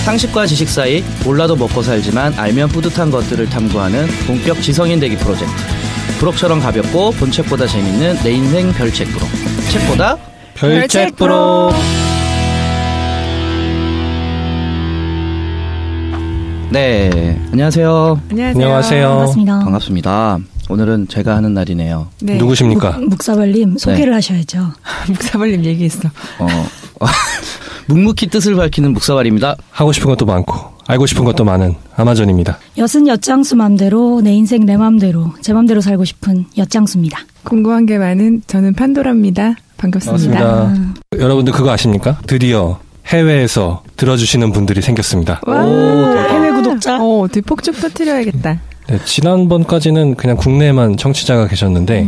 상식과 지식 사이 몰라도 먹고 살지만 알면 뿌듯한 것들을 탐구하는 본격 지성인 대기 프로젝트. 부록처럼 가볍고 본책보다 재밌는 내 인생 별책 부록. 책보다 별책 부록. 네, 안녕하세요. 안녕하세요. 반갑습니다. 반갑습니다. 오늘은 제가 하는 날이네요. 네. 누구십니까? 묵사발님 소개를 하셔야죠. 묵사발님 얘기했어. 묵묵히 뜻을 밝히는 묵사발입니다. 하고 싶은 것도 많고 알고 싶은 것도 많은 아마존입니다. 엿은 엿장수 맘대로 내 인생 내 맘대로 제 맘대로 살고 싶은 엿장수입니다. 궁금한 게 많은 저는 판도라입니다. 반갑습니다. 반갑습니다. 여러분들 그거 아십니까? 드디어 해외에서 들어주시는 분들이 생겼습니다. 와, 해외 구독자? 어떻게 폭죽 터뜨려야겠다. 네, 지난번까지는 그냥 국내에만 청취자가 계셨는데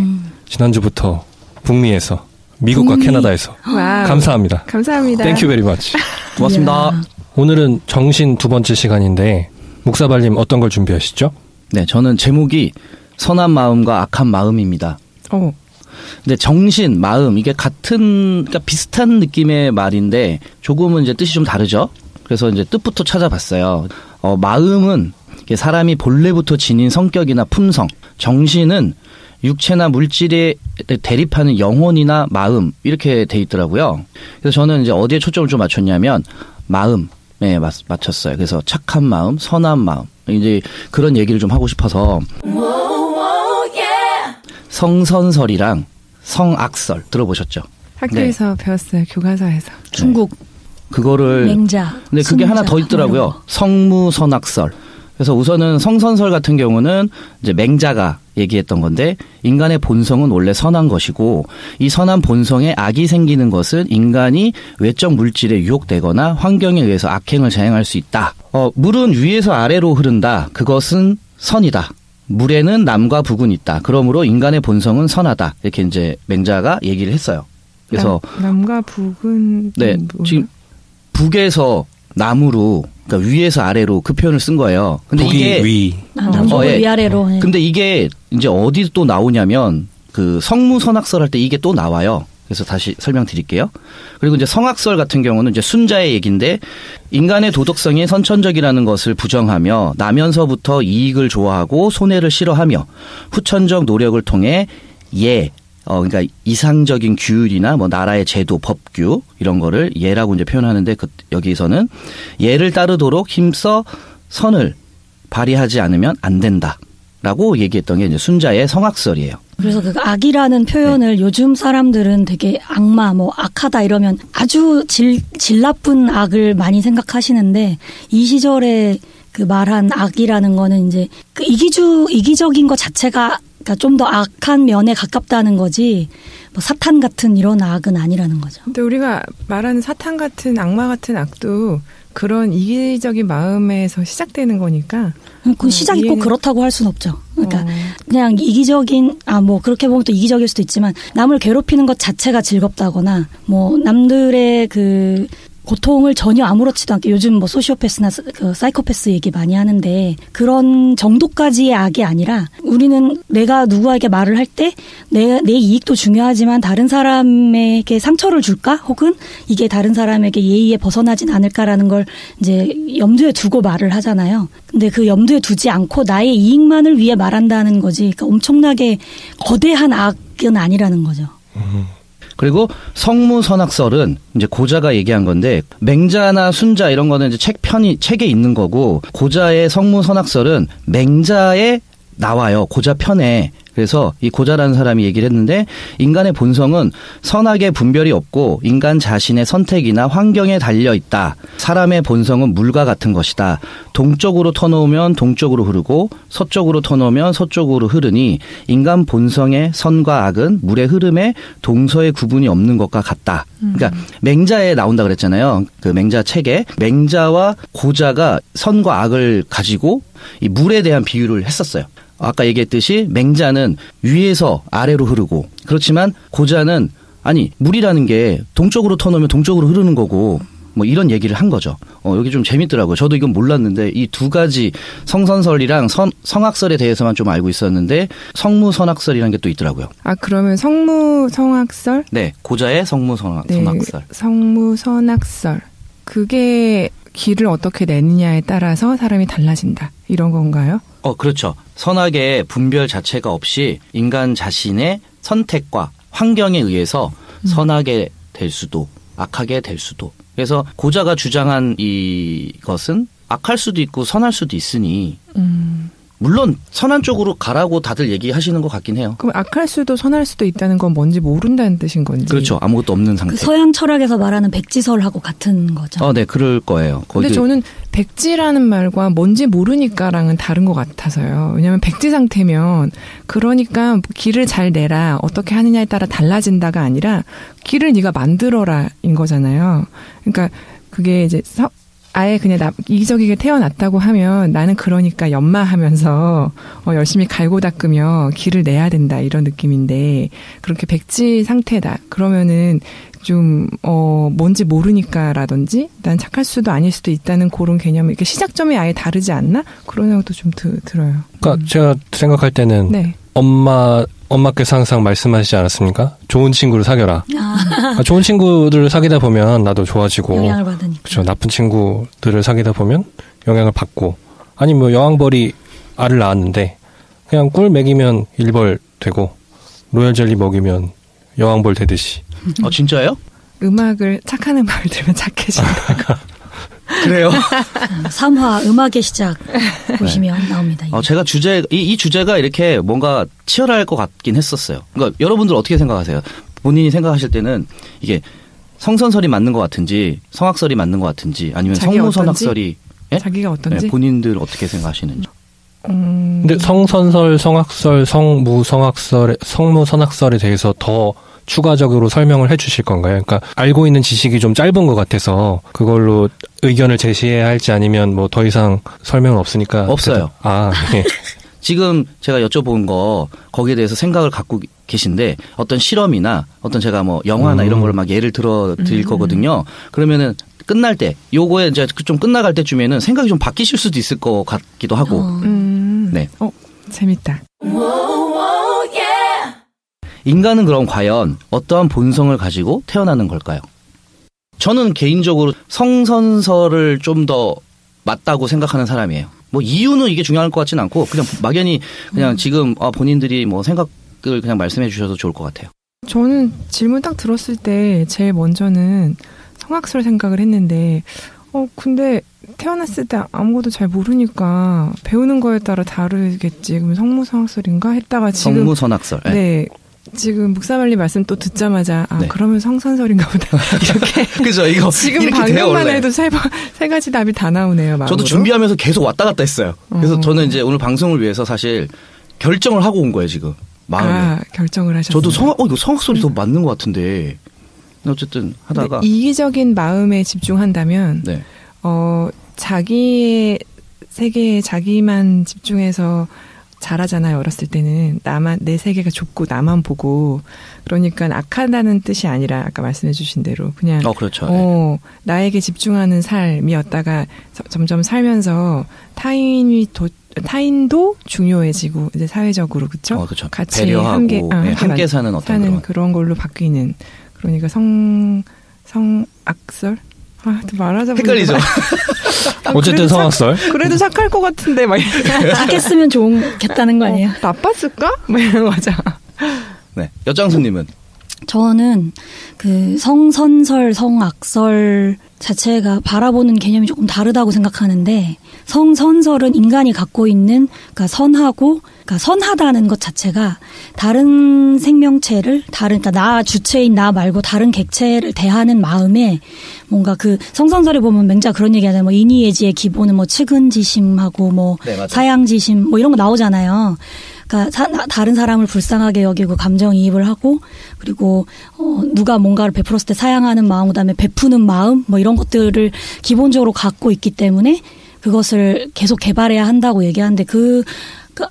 지난주부터 북미에서 미국과 캐나다에서 와우. 감사합니다. 감사합니다. Thank you very much. 고맙습니다. 오늘은 정신 두 번째 시간인데 묵사발님 어떤 걸 준비하시죠? 네, 저는 제목이 선한 마음과 악한 마음입니다. 근데 정신, 마음 이게 그러니까 비슷한 느낌의 말인데 조금은 이제 뜻이 좀 다르죠. 그래서 이제 뜻부터 찾아봤어요. 마음은 사람이 본래부터 지닌 성격이나 품성, 정신은 육체나 물질에 대립하는 영혼이나 마음 이렇게 돼 있더라고요. 그래서 저는 이제 어디에 초점을 좀 맞췄냐면 마음에 맞췄어요. 그래서 착한 마음, 선한 마음 이제 그런 얘기를 좀 하고 싶어서 성선설이랑 성악설 들어보셨죠? 학교에서 배웠어요. 교과서에서. 중국 그거를 맹자. 근데 그게 하나 더 있더라고요. 성무선악설. 그래서 우선은 성선설 같은 경우는 이제 맹자가 얘기했던 건데 인간의 본성은 원래 선한 것이고 이 선한 본성에 악이 생기는 것은 인간이 외적 물질에 유혹되거나 환경에 의해서 악행을 자행할 수 있다. 물은 위에서 아래로 흐른다. 그것은 선이다. 물에는 남과 북은 있다. 그러므로 인간의 본성은 선하다. 이렇게 이제 맹자가 얘기를 했어요. 그래서 남과 북은 네, 지금 북에서 남으로 그러니까 위에서 아래로 그 표현을 쓴 거예요. 근데 북이 이게 위. 남북 위아래로. 네. 근데 이게 이제 어디 또 나오냐면 그 성무선악설 할 때 이게 또 나와요. 그래서 다시 설명드릴게요. 그리고 이제 성악설 같은 경우는 이제 순자의 얘기인데 인간의 도덕성이 선천적이라는 것을 부정하며 나면서부터 이익을 좋아하고 손해를 싫어하며 후천적 노력을 통해 그러니까 이상적인 규율이나 뭐 나라의 제도, 법규 이런 거를 예라고 이제 표현하는데 여기서는 예를 따르도록 힘써 선을 발휘하지 않으면 안 된다라고 얘기했던 게 이제 순자의 성악설이에요. 그래서 그 악이라는 표현을 요즘 사람들은 되게 악마, 뭐 악하다 이러면 아주 질 나쁜 악을 많이 생각하시는데 이 시절에 그 말한 악이라는 거는 이제 그 이기적인 것 자체가 그러니까 좀 더 악한 면에 가깝다는 거지 뭐 사탄 같은 이런 악은 아니라는 거죠. 근데 우리가 말하는 사탄 같은 악마 같은 악도 그런 이기적인 마음에서 시작되는 거니까. 그 시작이 꼭 그렇다고 할 수는 없죠. 그러니까 그냥 이기적인 뭐 그렇게 보면 또 이기적일 수도 있지만 남을 괴롭히는 것 자체가 즐겁다거나 뭐 남들의 그 고통을 전혀 아무렇지도 않게 요즘 뭐 소시오패스나 그 사이코패스 얘기 많이 하는데 그런 정도까지의 악이 아니라 우리는 내가 누구에게 말을 할 때 내 이익도 중요하지만 다른 사람에게 상처를 줄까? 혹은 이게 다른 사람에게 예의에 벗어나진 않을까라는 걸 이제 염두에 두고 말을 하잖아요. 근데 그 염두에 두지 않고 나의 이익만을 위해 말한다는 거지. 그러니까 엄청나게 거대한 악은 아니라는 거죠. 그리고 성무선악설은 이제 고자가 얘기한 건데 맹자나 순자 이런 거는 이제 책에 있는 거고 고자의 성무선악설은 맹자에 나와요. 고자 편에. 그래서 이 고자라는 사람이 얘기를 했는데 인간의 본성은 선악의 분별이 없고 인간 자신의 선택이나 환경에 달려 있다. 사람의 본성은 물과 같은 것이다. 동쪽으로 터놓으면 동쪽으로 흐르고 서쪽으로 터놓으면 서쪽으로 흐르니 인간 본성의 선과 악은 물의 흐름에 동서의 구분이 없는 것과 같다. 그러니까 맹자에 나온다 그랬잖아요. 그 맹자 책에 맹자와 고자가 선과 악을 가지고 이 물에 대한 비유를 했었어요. 아까 얘기했듯이 맹자는 위에서 아래로 흐르고 그렇지만 고자는 아니 물이라는 게 동쪽으로 터놓으면 동쪽으로 흐르는 거고 뭐 이런 얘기를 한 거죠. 여기 좀 재밌더라고요. 저도 이건 몰랐는데 이 두 가지 성선설이랑 성악설에 대해서만 좀 알고 있었는데 성무선악설이라는 게 또 있더라고요. 아 그러면 성무성악설? 네. 고자의 성무선악설. 네, 성무선악설. 그게 길을 어떻게 내느냐에 따라서 사람이 달라진다. 이런 건가요? 그렇죠. 선악의 분별 자체가 없이 인간 자신의 선택과 환경에 의해서 선하게 될 수도 악하게 될 수도. 그래서 고자가 주장한 이것은 악할 수도 있고 선할 수도 있으니 물론 선한 쪽으로 가라고 다들 얘기하시는 것 같긴 해요. 그럼 악할 수도 선할 수도 있다는 건 뭔지 모른다는 뜻인 건지. 그렇죠. 아무것도 없는 상태. 그 서양 철학에서 말하는 백지설하고 같은 거죠. 네, 그럴 거예요. 근데 저는 백지라는 말과 뭔지 모르니까랑은 다른 것 같아서요. 왜냐하면 백지 상태면 그러니까 길을 잘 내라 어떻게 하느냐에 따라 달라진다가 아니라 길을 네가 만들어라인 거잖아요. 그러니까 그게 이제 아예 그냥 이기적이게 태어났다고 하면 나는 그러니까 연마하면서 열심히 갈고 닦으며 길을 내야 된다 이런 느낌인데 그렇게 백지 상태다 그러면은 좀 뭔지 모르니까라든지 난 착할 수도 아닐 수도 있다는 그런 개념 이렇게 시작점이 아예 다르지 않나 그런 생각도 좀 들어요. 그러니까 제가 생각할 때는 네. 엄마께서 항상 말씀하시지 않았습니까? 좋은 친구를 사귀어라. 좋은 친구들을 사귀다 보면 나도 좋아지고. 영향을 받으니까. 그렇죠. 나쁜 친구들을 사귀다 보면 영향을 받고. 아니 뭐 여왕벌이 알을 낳았는데 그냥 꿀 먹이면 일벌 되고 로얄 젤리 먹이면 여왕벌 되듯이. 진짜요? 착한 음악을 들으면 착해진다. 그래요? 3화 음악의 시작 보시면 나옵니다. 제가 이 주제가 이렇게 뭔가 치열할 것 같긴 했었어요. 그러니까 여러분들 어떻게 생각하세요? 본인이 생각하실 때는 이게 성선설이 맞는 것 같은지 성악설이 맞는 것 같은지 아니면 성무선악설이 예? 자기가 어떤지? 네, 본인들 어떻게 생각하시는지. 근데 성선설, 성악설, 성무선악설에 대해서 더 추가적으로 설명을 해 주실 건가요? 그러니까 알고 있는 지식이 좀 짧은 것 같아서 그걸로 의견을 제시해야 할지 아니면 뭐 더 이상 설명은 없으니까. 없어요. 네. 지금 제가 여쭤본 거 거기에 대해서 생각을 갖고 계신데 어떤 실험이나 어떤 제가 뭐 영화나 이런 걸 막 예를 들어 드릴 거거든요. 그러면은 끝날 때 요거에 이제 좀 끝나갈 때쯤에는 생각이 좀 바뀌실 수도 있을 것 같기도 하고. 네. 재밌다. 인간은 그럼 과연 어떠한 본성을 가지고 태어나는 걸까요? 저는 개인적으로 성선설을 좀 더 맞다고 생각하는 사람이에요. 뭐 이유는 이게 중요할 것 같지는 않고 그냥 막연히 그냥 지금 본인들이 뭐 생각을 그냥 말씀해 주셔도 좋을 것 같아요. 저는 질문 딱 들었을 때 제일 먼저는 성악설 생각을 했는데 근데 태어났을 때 아무것도 잘 모르니까 배우는 거에 따라 다르겠지. 그럼 성무성악설인가 했다가 지금 성무선악설. 네. 지금 묵사발리 말씀 또 듣자마자 네. 그러면 성선설인가 보다 이렇게 그죠 이거 지금 이렇게 방금만 돼요, 해도 세 가지 답이 다 나오네요. 마음으로. 저도 준비하면서 계속 왔다 갔다 했어요. 그래서 저는 이제 오늘 방송을 위해서 사실 결정을 하고 온 거예요 지금 마음에. 결정을 하셨어요. 저도 이거 성악설이 더 맞는 것 같은데 어쨌든 하다가 이기적인 마음에 집중한다면 네. 자기의 세계에 자기만 집중해서 잘하잖아요. 어렸을 때는 내 세계가 좁고 나만 보고 그러니까 악하다는 뜻이 아니라 아까 말씀해 주신 대로 그냥 그렇죠. 네. 나에게 집중하는 삶이었다가 점점 살면서 타인도 중요해지고 이제 사회적으로 그렇죠? 그렇죠. 같이 배려하고 함께 사는 어떤 그런 걸로 바뀌는 그러니까 성악설 또 말하자 보니까 헷갈리죠. 어쨌든 성악설. 그래도 착할 것 같은데 막 착했으면 좋겠다는 거 아니에요? 나빴을까? 뭐 이런 거죠. 네, 엿장수님은 저는 그 성선설, 성악설 자체가 바라보는 개념이 조금 다르다고 생각하는데 성선설은 인간이 갖고 있는 그러니까 선하다는 것 자체가 다른 생명체를 그러니까 나 주체인 나 말고 다른 객체를 대하는 마음에 뭔가 그 성선설에 보면 맹자 그런 얘기하잖아요. 뭐 인의예지의 기본은 뭐 측은지심하고 뭐 네, 사양지심 뭐 이런 거 나오잖아요. 그러니까 다른 사람을 불쌍하게 여기고 감정이입을 하고 그리고 누가 뭔가를 베풀었을 때 사양하는 마음 그다음에 베푸는 마음 뭐 이런 것들을 기본적으로 갖고 있기 때문에 그것을 계속 개발해야 한다고 얘기하는데 그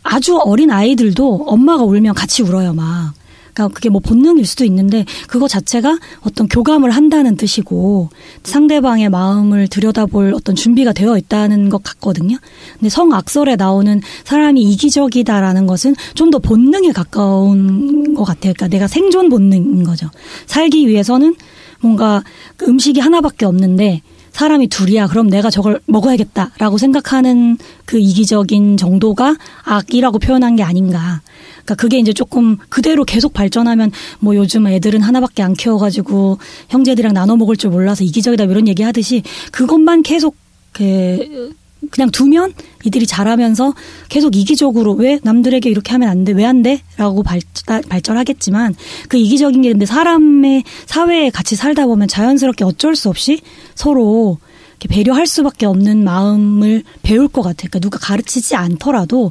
아주 어린 아이들도 엄마가 울면 같이 울어요 막. 그러니까 그게 뭐 본능일 수도 있는데 그거 자체가 어떤 교감을 한다는 뜻이고 상대방의 마음을 들여다볼 어떤 준비가 되어 있다는 것 같거든요. 근데 성악설에 나오는 사람이 이기적이다라는 것은 좀 더 본능에 가까운 것 같아요. 그러니까 내가 생존 본능인 거죠. 살기 위해서는 뭔가 그 음식이 하나밖에 없는데 사람이 둘이야. 그럼 내가 저걸 먹어야겠다라고 생각하는 그 이기적인 정도가 악이라고 표현한 게 아닌가. 그러니까 그게 이제 조금 그대로 계속 발전하면 뭐 요즘 애들은 하나밖에 안 키워가지고 형제들이랑 나눠 먹을 줄 몰라서 이기적이다 이런 얘기 하듯이 그것만 계속 그냥 두면 이들이 자라면서 계속 이기적으로 왜 남들에게 이렇게 하면 안 돼? 왜 안 돼? 라고 발전하겠지만 그 이기적인 게 근데 사람의 사회에 같이 살다 보면 자연스럽게 어쩔 수 없이 서로 이렇게 배려할 수밖에 없는 마음을 배울 것 같아요. 그러니까 누가 가르치지 않더라도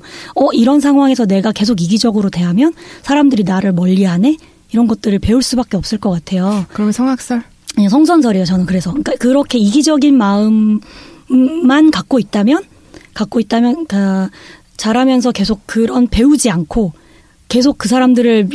이런 상황에서 내가 계속 이기적으로 대하면 사람들이 나를 멀리하네? 이런 것들을 배울 수밖에 없을 것 같아요. 그러면 성악설? 아니, 성선설이에요. 저는 그래서. 그러니까 그렇게 이기적인 마음만 갖고 있다면 자라면서 계속 그런 배우지 않고 계속 그 사람들을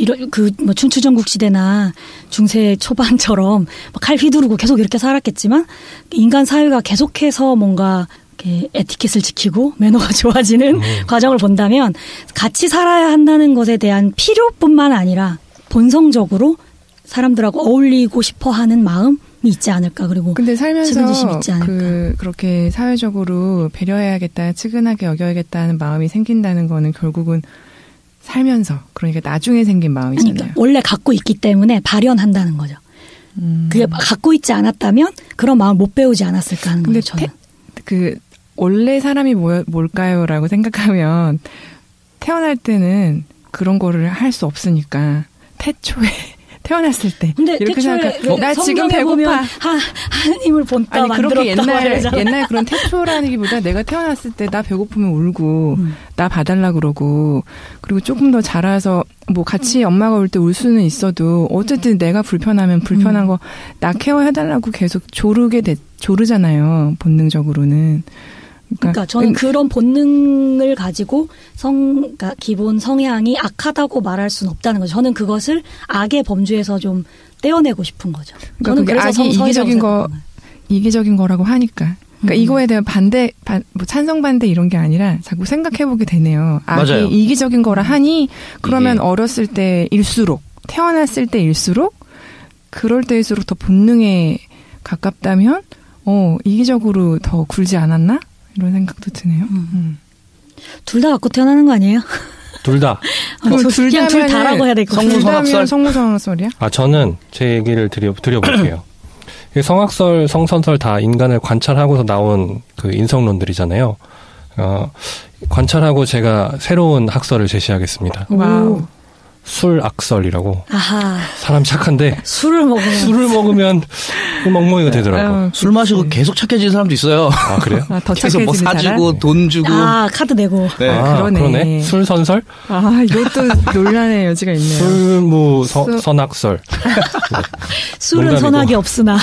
뭐 춘추전국 시대나 중세 초반처럼 칼 휘두르고 계속 이렇게 살았겠지만 인간 사회가 계속해서 뭔가 이렇게 에티켓을 지키고 매너가 좋아지는 과정을 본다면 같이 살아야 한다는 것에 대한 필요뿐만 아니라 본성적으로 사람들하고 어울리고 싶어하는 마음이 있지 않을까. 그리고 근데 살면서 있지 않을까. 그렇게 사회적으로 배려해야겠다, 측은하게 여겨야겠다는 마음이 생긴다는 거는 결국은 살면서, 그러니까 나중에 생긴 마음이잖아요. 그러니까 원래 갖고 있기 때문에 발현한다는 거죠. 그게 갖고 있지 않았다면 그런 마음 못 배우지 않았을까 하는 거예요. 저는. 원래 사람이 뭘까요라고 생각하면 태어날 때는 그런 거를 할 수 없으니까 태초에 태어났을 때. 근데 이렇게 태초에 나 지금 배고파. 하나님을 본따 아니 그렇게 만들었다 옛날 그런 태초라기보다 내가 태어났을 때 나 배고프면 울고 나 봐달라 그러고 그리고 조금 더 자라서 뭐 같이 엄마가 울 때 울 수는 있어도 어쨌든 내가 불편하면 불편한 거 나 케어해달라고 계속 조르잖아요. 본능적으로는. 그러니까 저는 그런 본능을 가지고 그러니까 기본 성향이 악하다고 말할 수는 없다는 거죠. 저는 그것을 악의 범주에서 좀 떼어내고 싶은 거죠. 그러니까 그게 악이 이기적인 거라고 하니까. 그러니까 이거에 대한 뭐 찬성 반대 이런 게 아니라 자꾸 생각해보게 되네요. 악이 맞아요. 이기적인 거라 하니 그러면 어렸을 때일수록 태어났을 때일수록 그럴 때일수록 더 본능에 가깝다면 이기적으로 더 굴지 않았나? 이런 생각도 드네요. 둘 다 갖고 태어나는 거 아니에요? 둘 다. 그럼 둘 다라고 해야 될 것 같아요. 성무성악설? 성무성악설이야? 저는 제 얘기를 드려볼게요. 성악설, 성선설 다 인간을 관찰하고서 나온 그 인성론들이잖아요. 관찰하고 제가 새로운 학설을 제시하겠습니다. 와우. 술악설이라고. 아하. 사람 착한데 술을 먹으면 멍멍이가 되더라고. 술 마시고 계속 착해지는 사람도 있어요. 아, 그래요? 더 계속 뭐 착해지는 사주고 사람? 돈 주고. 카드 내고. 네. 그러네. 술선설? 이것도 논란의 여지가 있네요. 선악설. 술은 농담이고. 선악이 없으나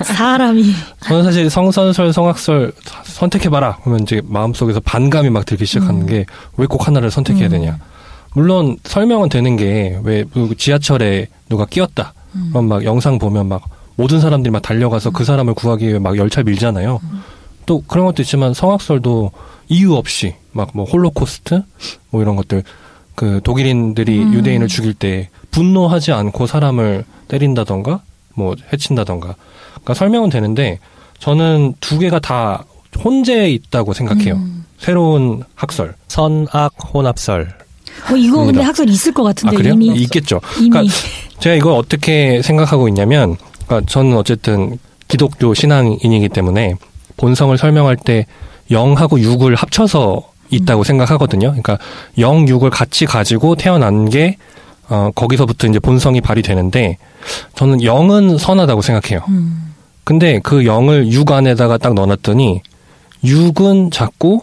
사람이. 저는 사실 성선설, 성악설 선택해봐라. 그러면 이제 마음속에서 반감이 막 들기 시작하는 게 왜 꼭 하나를 선택해야 되냐. 물론 설명은 되는 게 왜 지하철에 누가 끼었다. 그럼 막 영상 보면 막 모든 사람들이 막 달려가서 그 사람을 구하기 위해 막 열차 밀잖아요. 또 그런 것도 있지만 성악설도 이유 없이 막 뭐 홀로코스트 뭐 이런 것들 그 독일인들이 유대인을 죽일 때 분노하지 않고 사람을 때린다던가 뭐 해친다던가. 그러니까 설명은 되는데 저는 두 개가 다 혼재해 있다고 생각해요. 새로운 학설, 선악 혼합설. 이거 근데 학설이 있을 것 같은데. 그래요? 이미 있겠죠. 이미. 그러니까 제가 이걸 어떻게 생각하고 있냐면, 그러니까 저는 어쨌든 기독교 신앙인이기 때문에 본성을 설명할 때 0하고 6을 합쳐서 있다고 생각하거든요. 그러니까 0, 6을 같이 가지고 태어난 게 거기서부터 이제 본성이 발휘되는데 저는 0은 선하다고 생각해요. 근데 그 0을 6 안에다가 딱 넣어놨더니 6은 자꾸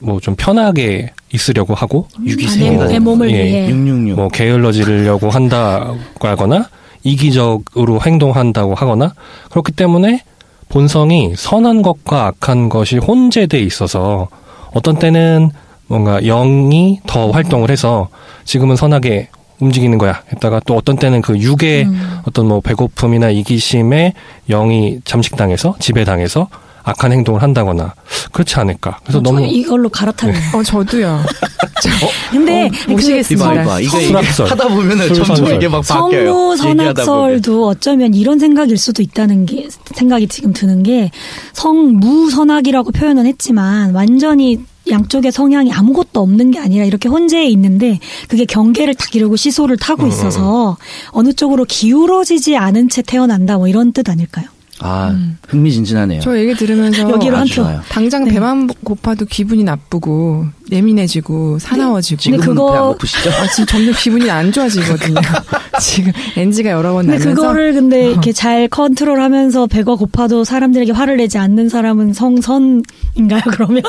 뭐 좀 편하게 있으려고 하고 6이 세가 내 몸을 위해 666. 뭐 게을러지려고 한다고 하거나 이기적으로 행동한다고 하거나 그렇기 때문에 본성이 선한 것과 악한 것이 혼재돼 있어서 어떤 때는 뭔가 0이 더 활동을 해서 지금은 선하게 움직이는 거야 했다가 또 어떤 때는 그 6의 어떤 뭐 배고픔이나 이기심에 0이 잠식당해서 지배당해서 악한 행동을 한다거나 그렇지 않을까. 그래서 너무 이걸로 갈아타요. 저도요. 근데 모시겠습니다. 이게 하다 보면은 점점 이게 막 바뀌어요. 성무선악설도 어쩌면 이런 생각일 수도 있다는 게 생각이 지금 드는 게 성무선악이라고 표현은 했지만 완전히 양쪽의 성향이 아무것도 없는 게 아니라 이렇게 혼재해 있는데 그게 경계를 딱 이루고 시소를 타고 있어서 어느 쪽으로 기울어지지 않은 채 태어난다 뭐 이런 뜻 아닐까요? 흥미진진하네요. 저 얘기 들으면서 여기로 한 표. 당장 배만 고파도 기분이 나쁘고 예민해지고 사나워지고. 지금은 그거... 배 안 고프시죠? 지금 점점 기분이 안 좋아지거든요. 지금 NG가 여러 번 나면서. 그거를 근데 이렇게 잘 컨트롤하면서 배가 고파도 사람들에게 화를 내지 않는 사람은 성선인가요? 그러면?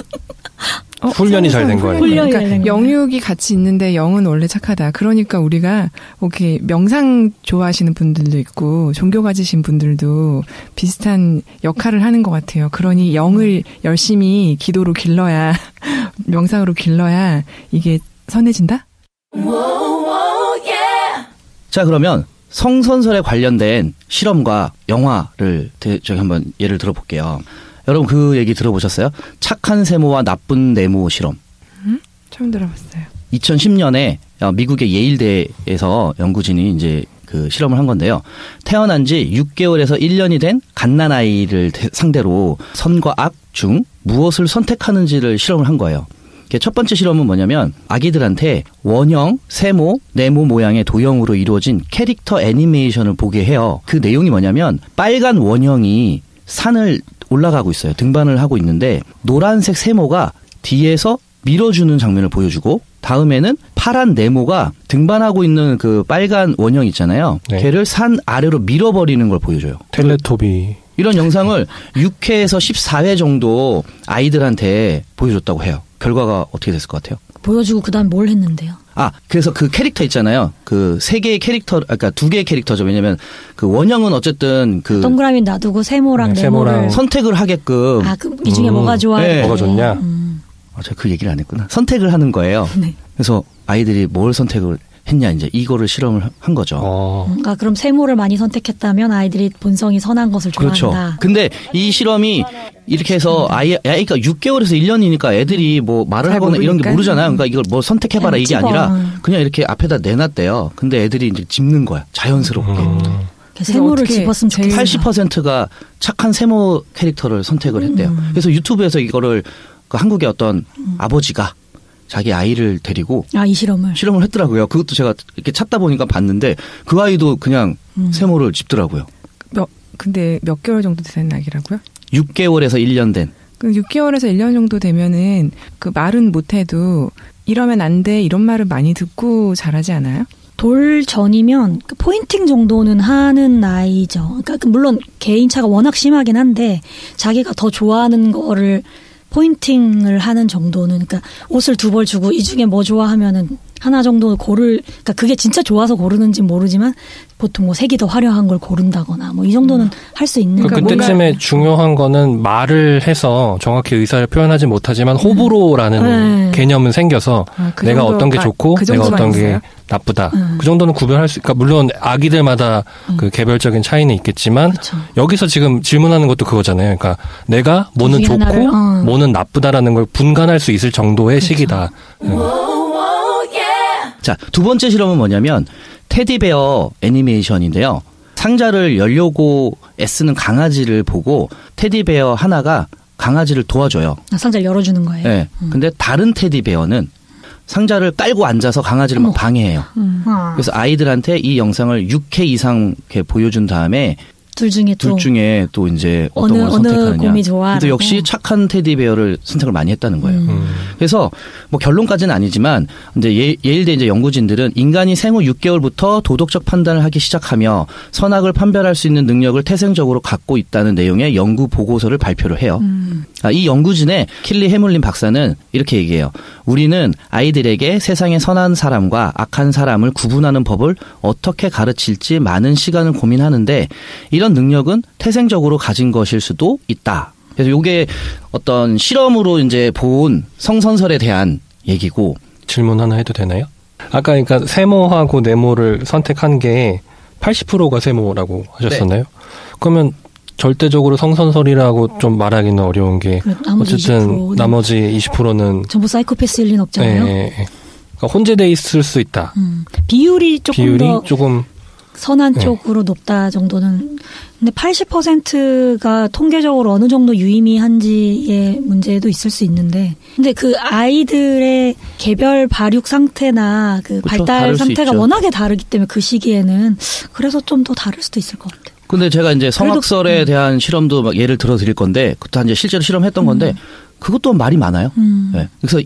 훈련이 잘 된 거예요. 그러니까 영육이 같이 있는데 영은 원래 착하다. 그러니까 우리가 이렇게 명상 좋아하시는 분들도 있고 종교 가지신 분들도 비슷한 역할을 하는 것 같아요. 그러니 영을 열심히 기도로 길러야 명상으로 길러야 이게 선해진다? 자, 그러면 성선설에 관련된 실험과 영화를 저기 한번 예를 들어볼게요. 여러분 그 얘기 들어보셨어요? 착한 세모와 나쁜 네모 실험. 처음 들어봤어요. 2010년에 미국의 예일대에서 연구진이 이제 그 실험을 한 건데요. 태어난 지 6개월에서 1년이 된 갓난아이를 상대로 선과 악 중 무엇을 선택하는지를 실험을 한 거예요. 첫 번째 실험은 뭐냐면 아기들한테 원형, 세모, 네모 모양의 도형으로 이루어진 캐릭터 애니메이션을 보게 해요. 그 내용이 뭐냐면 빨간 원형이 산을 올라가고 있어요. 등반을 하고 있는데 노란색 세모가 뒤에서 밀어주는 장면을 보여주고 다음에는 파란 네모가 등반하고 있는 그 빨간 원형 있잖아요. 네. 걔를 산 아래로 밀어버리는 걸 보여줘요. 텔레토비. 이런 영상을 6회에서 14회 정도 아이들한테 보여줬다고 해요. 결과가 어떻게 됐을 것 같아요? 보여주고 그다음 뭘 했는데요? 그래서 그 캐릭터 있잖아요. 그 세 개의 캐릭터, 그러니까 두 개의 캐릭터죠. 왜냐면 그 원형은 어쨌든 그 동그라미 놔두고 세모랑 네모를 선택을 하게끔. 이 중에 뭐가 좋아? 네. 뭐가 좋냐? 제가 그 얘기를 안 했구나. 선택을 하는 거예요. 네. 그래서 아이들이 뭘 선택을 했냐 이제 이거를 실험을 한 거죠. 그러니까 그럼 세모를 많이 선택했다면 아이들이 본성이 선한 것을 좋아한다. 그렇죠. 근데 이 실험이 이렇게 해서 아이가 6개월에서 1년이니까 애들이 뭐 말을 하거나 이런 게 모르잖아요. 그러니까 이걸 뭐 선택해봐라 이게 아니라 그냥 이렇게 앞에다 내놨대요. 근데 애들이 이제 짚는 거야. 자연스럽게. 세모를 집었으면 좋겠어요. 80%가 착한 세모 캐릭터를 선택을 했대요. 그래서 유튜브에서 이거를 그 한국의 어떤 아버지가 자기 아이를 데리고 이 실험을 했더라고요. 그것도 제가 이렇게 찾다 보니까 봤는데 그 아이도 그냥 세모를 짚더라고요. 근데 몇 개월 정도 된 아기라고요? 6개월에서 1년 된. 그 6개월에서 1년 정도 되면은 그 말은 못해도 이러면 안 돼 이런 말을 많이 듣고 자라지 않아요? 돌 전이면 포인팅 정도는 하는 나이죠. 그러니까 물론 개인차가 워낙 심하긴 한데 자기가 더 좋아하는 거를 포인팅을 하는 정도는, 그러니까 옷을 2벌 주고 이 중에 뭐 좋아하면은 하나 정도 그러니까 그게 진짜 좋아서 고르는지 모르지만 보통 뭐 색이 더 화려한 걸 고른다거나 뭐 이 정도는 할 수 있는. 그러니까 그때쯤에 중요한 거는 말을 해서 정확히 의사를 표현하지 못하지만 호불호라는 개념은 생겨서 내가 어떤 게 좋고 내가 어떤 게 나쁘다. 그 정도는 구별할 수, 그러니까 물론 아기들마다 그 개별적인 차이는 있겠지만 그쵸. 여기서 지금 질문하는 것도 그거잖아요. 그러니까 내가 뭐는 좋고 뭐는 나쁘다라는 걸 분간할 수 있을 정도의 그쵸. 시기다. 자, 두 번째 실험은 뭐냐면 테디베어 애니메이션인데요. 상자를 열려고 애쓰는 강아지를 보고 테디베어 하나가 강아지를 도와줘요. 상자를 열어주는 거예요? 네. 근데 다른 테디베어는 상자를 깔고 앉아서 강아지를 막 방해해요. 그래서 아이들한테 이 영상을 6회 이상 이렇게 보여준 다음에 둘 중에 또 이제 어떤 걸 선택하느냐. 곰이 좋아. 또 역시 착한 테디베어를 선택을 많이 했다는 거예요. 그래서 뭐 결론까지는 아니지만 이제 예일대 이제 연구진들은 인간이 생후 6개월부터 도덕적 판단을 하기 시작하며 선악을 판별할 수 있는 능력을 태생적으로 갖고 있다는 내용의 연구 보고서를 발표를 해요. 이 연구진의 킬리 해물린 박사는 이렇게 얘기해요. 우리는 아이들에게 세상의 선한 사람과 악한 사람을 구분하는 법을 어떻게 가르칠지 많은 시간을 고민하는데 이런 능력은 태생적으로 가진 것일 수도 있다. 그래서 이게 어떤 실험으로 이제 본 성선설에 대한 얘기고. 질문 하나 해도 되나요? 아까 그러니까 세모하고 네모를 선택한 게 80%가 세모라고 하셨었나요? 네. 그러면 절대적으로 성선설이라고 좀 말하기는 어려운 게 나머지 어쨌든 20%는 나머지 20%는 전부 사이코패스일 리는 없잖아요. 그러니까 혼재돼 있을 수 있다. 비율이 더 조금 선한 쪽으로 높다 정도는. 근데 80%가 통계적으로 어느 정도 유의미한지의 문제도 있을 수 있는데, 근데 그 아이들의 개별 발육 상태나 그 그렇죠. 발달 상태가 워낙에 다르기 때문에 그 시기에는 그래서 좀 더 다를 수도 있을 것 같아요. 근데 제가 이제 성악설에 대한 실험도 막 예를 들어 드릴 건데, 그것도 이제 실제로 실험했던 건데, 그것도 말이 많아요. 네. 그래서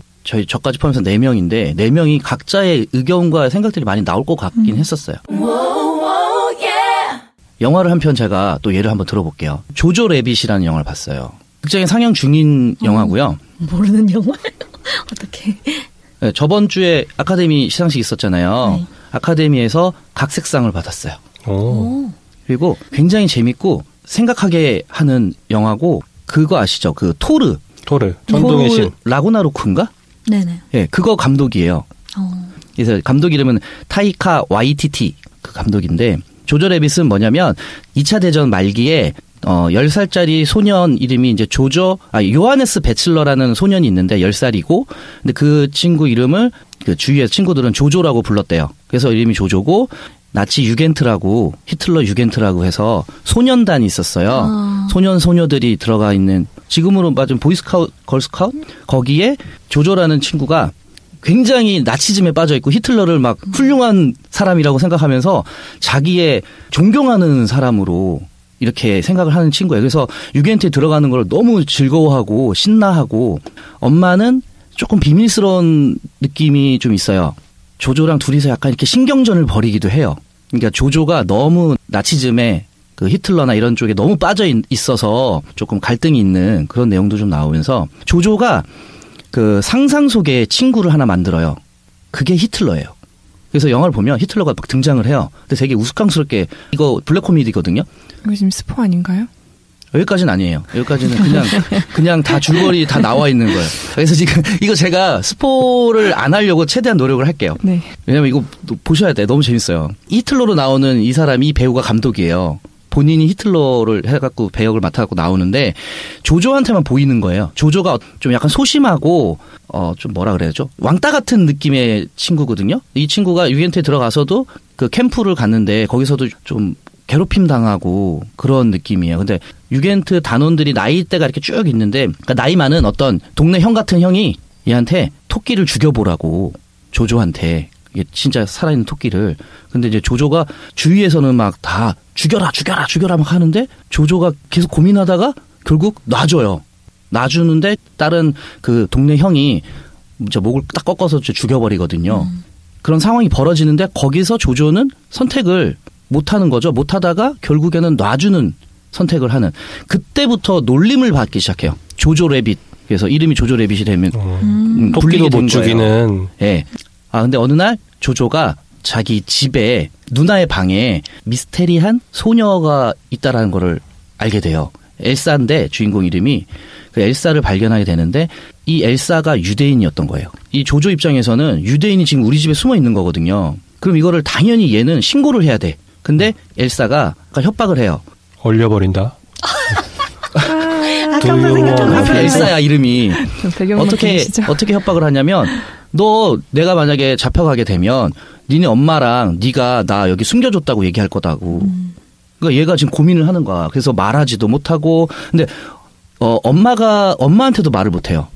저까지 포함해서 4명인데, 4명이 각자의 의견과 생각들이 많이 나올 것 같긴 했었어요. 영화를 한 편 제가 또 예를 한번 들어볼게요. 조조 래빗이라는 영화를 봤어요. 극장에 상영 중인 영화고요. 모르는 영화? 어떻게? 네, 저번 주에 아카데미 시상식 있었잖아요. 네. 아카데미에서 각색상을 받았어요. 오. 그리고 굉장히 재밌고 생각하게 하는 영화고, 그거 아시죠? 그 토르 천둥의 신. 라구나로크인가? 네네. 예, 그거 감독이에요. 그래서 감독 이름은 타이카 와이티티 그 감독인데, 조조 래빗은 뭐냐면 2차 대전 말기에 10살짜리 소년 이름이 이제 요하네스 베칠러라는 소년이 있는데 10살이고, 근데 그 친구 이름을 그 주위의 친구들은 조조라고 불렀대요. 그래서 이름이 조조고, 나치 유겐트라고, 히틀러 유겐트라고 해서 소년단이 있었어요. 소녀들이 들어가 있는, 지금으로 맞은 보이스카우트, 걸스카우트? 거기에 조조라는 친구가 굉장히 나치즘에 빠져 있고 히틀러를 막 훌륭한 사람이라고 생각하면서 자기의 존경하는 사람으로 이렇게 생각을 하는 친구예요. 그래서 유겐트에 들어가는 걸 너무 즐거워하고 신나하고, 엄마는 조금 비밀스러운 느낌이 좀 있어요. 조조랑 둘이서 약간 이렇게 신경전을 벌이기도 해요. 그러니까 조조가 너무 나치즘에 그 히틀러나 이런 쪽에 너무 빠져 있어서 조금 갈등이 있는 그런 내용도 좀 나오면서, 조조가 그 상상 속에 친구를 하나 만들어요. 그게 히틀러예요. 그래서 영화를 보면 히틀러가 막 등장을 해요. 근데 되게 우스꽝스럽게, 이거 블랙 코미디거든요. 이거 지금 스포 아닌가요? 여기까지는 아니에요. 여기까지는 그냥 다 줄거리 다 나와 있는 거예요. 그래서 지금 이거 제가 스포를 안 하려고 최대한 노력을 할게요. 네. 왜냐면 이거 보셔야 돼. 너무 재밌어요. 히틀러로 나오는 이 사람이, 이 배우가 감독이에요. 본인이 히틀러를 해갖고 배역을 맡아갖고 나오는데, 조조한테만 보이는 거예요. 조조가 좀 약간 소심하고 좀 뭐라 그래야죠? 왕따 같은 느낌의 친구거든요. 이 친구가 유겐트에 들어가서도 그 캠프를 갔는데 거기서도 좀 괴롭힘 당하고 그런 느낌이에요. 근데 유겐트 단원들이 나이대가 이렇게 쭉 있는데, 그러니까 나이 많은 어떤 동네 형 같은 형이 얘한테 토끼를 죽여보라고, 조조한테. 이게 진짜 살아있는 토끼를. 근데 이제 조조가 주위에서는 막 다 죽여라 막 하는데, 조조가 계속 고민하다가 결국 놔줘요. 놔주는데 다른 그 동네 형이 목을 딱 꺾어서 죽여버리거든요. 그런 상황이 벌어지는데, 거기서 조조는 선택을 못하는 거죠. 못하다가 결국에는 놔주는 선택을 하는. 그때부터 놀림을 받기 시작해요. 조조 래빗. 그래서 이름이 조조 래빗이 되면 토끼도 못 죽이는. 예. 근데 어느 날 조조가 자기 집에, 누나의 방에 미스테리한 소녀가 있다라는 거를 알게 돼요. 엘사인데 주인공 이름이, 그 엘사를 발견하게 되는데, 이 엘사가 유대인이었던 거예요. 이 조조 입장에서는 유대인이 지금 우리 집에 숨어 있는 거거든요. 그럼 이거를 당연히 얘는 신고를 해야 돼. 근데 엘사가 협박을 해요. 얼려버린다. 아까부터 생각했는데. 하필 엘사야 이름이. 어떻게 협박을 하냐면, 너 내가 만약에 잡혀가게 되면 니네 엄마랑 네가 나 여기 숨겨줬다고 얘기할 거다고. 그러니까 얘가 지금 고민을 하는 거야. 그래서 말하지도 못하고. 근데 엄마한테도 말을 못해요.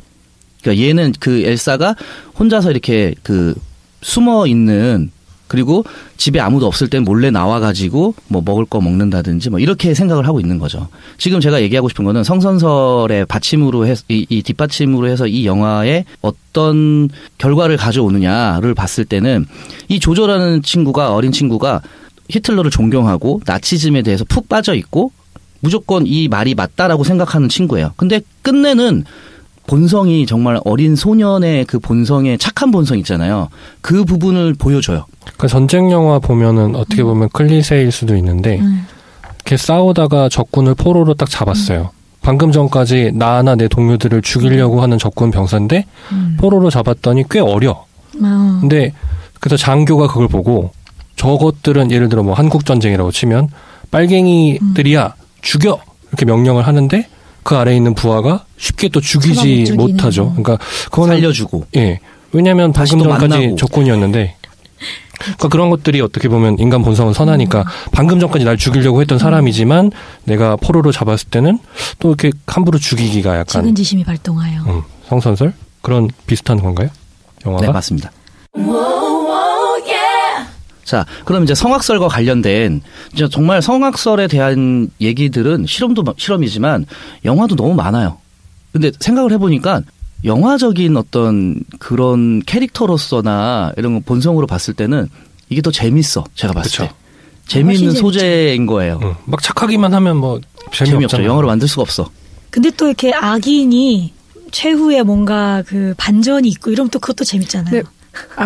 그러니까 얘는 그 엘사가 혼자서 이렇게 그 숨어 있는, 그리고 집에 아무도 없을 땐 몰래 나와가지고 뭐 먹을 거 먹는다든지 뭐 이렇게 생각을 하고 있는 거죠. 지금 제가 얘기하고 싶은 거는 성선설의 받침으로 해서, 이 뒷받침으로 해서 이 영화에 어떤 결과를 가져오느냐를 봤을 때는, 이 조조라는 친구가, 어린 친구가 히틀러를 존경하고 나치즘에 대해서 푹 빠져 있고 무조건 이 말이 맞다라고 생각하는 친구예요. 근데 끝내는 본성이, 정말 어린 소년의 그 본성의 착한 본성 있잖아요. 그 부분을 보여줘요. 그 전쟁 영화 보면은 어떻게 보면 클리셰일 수도 있는데, 이렇게 싸우다가 적군을 포로로 딱 잡았어요. 방금 전까지 나나 내 동료들을 죽이려고 하는 적군 병사인데 포로로 잡았더니 꽤 어려. 근데 그래서 장교가 그걸 보고, 저것들은 예를 들어 뭐 한국 전쟁이라고 치면 빨갱이들이야, 죽여, 이렇게 명령을 하는데 그 아래에 있는 부하가 쉽게 또 죽이지 못하죠. 그러니까 그거는 살려주고. 예. 왜냐하면 방금 전까지 적군이었는데. 그러니까 그런 것들이 어떻게 보면 인간 본성은 선하니까 방금 전까지 날 죽이려고 했던 사람이지만 내가 포로로 잡았을 때는 또 이렇게 함부로 죽이기가 약간 지근지심이 발동하여. 성선설? 그런 비슷한 건가요? 영화가? 네, 맞습니다. 자, 그럼 이제 성악설과 관련된 이제 정말 성악설에 대한 얘기들은 실험도 실험이지만 영화도 너무 많아요. 근데 생각을 해보니까 영화적인 어떤 그런 캐릭터로서나 이런 거 본성으로 봤을 때는 이게 더 재밌어. 제가 봤을 때. 재미있는 소재인 거예요. 막 착하기만 하면 뭐 재미없죠. 영화로 만들 수가 없어. 근데 또 이렇게 악인이 최후에 뭔가 그 반전이 있고 이러면 또 그것도 재밌잖아요. 네.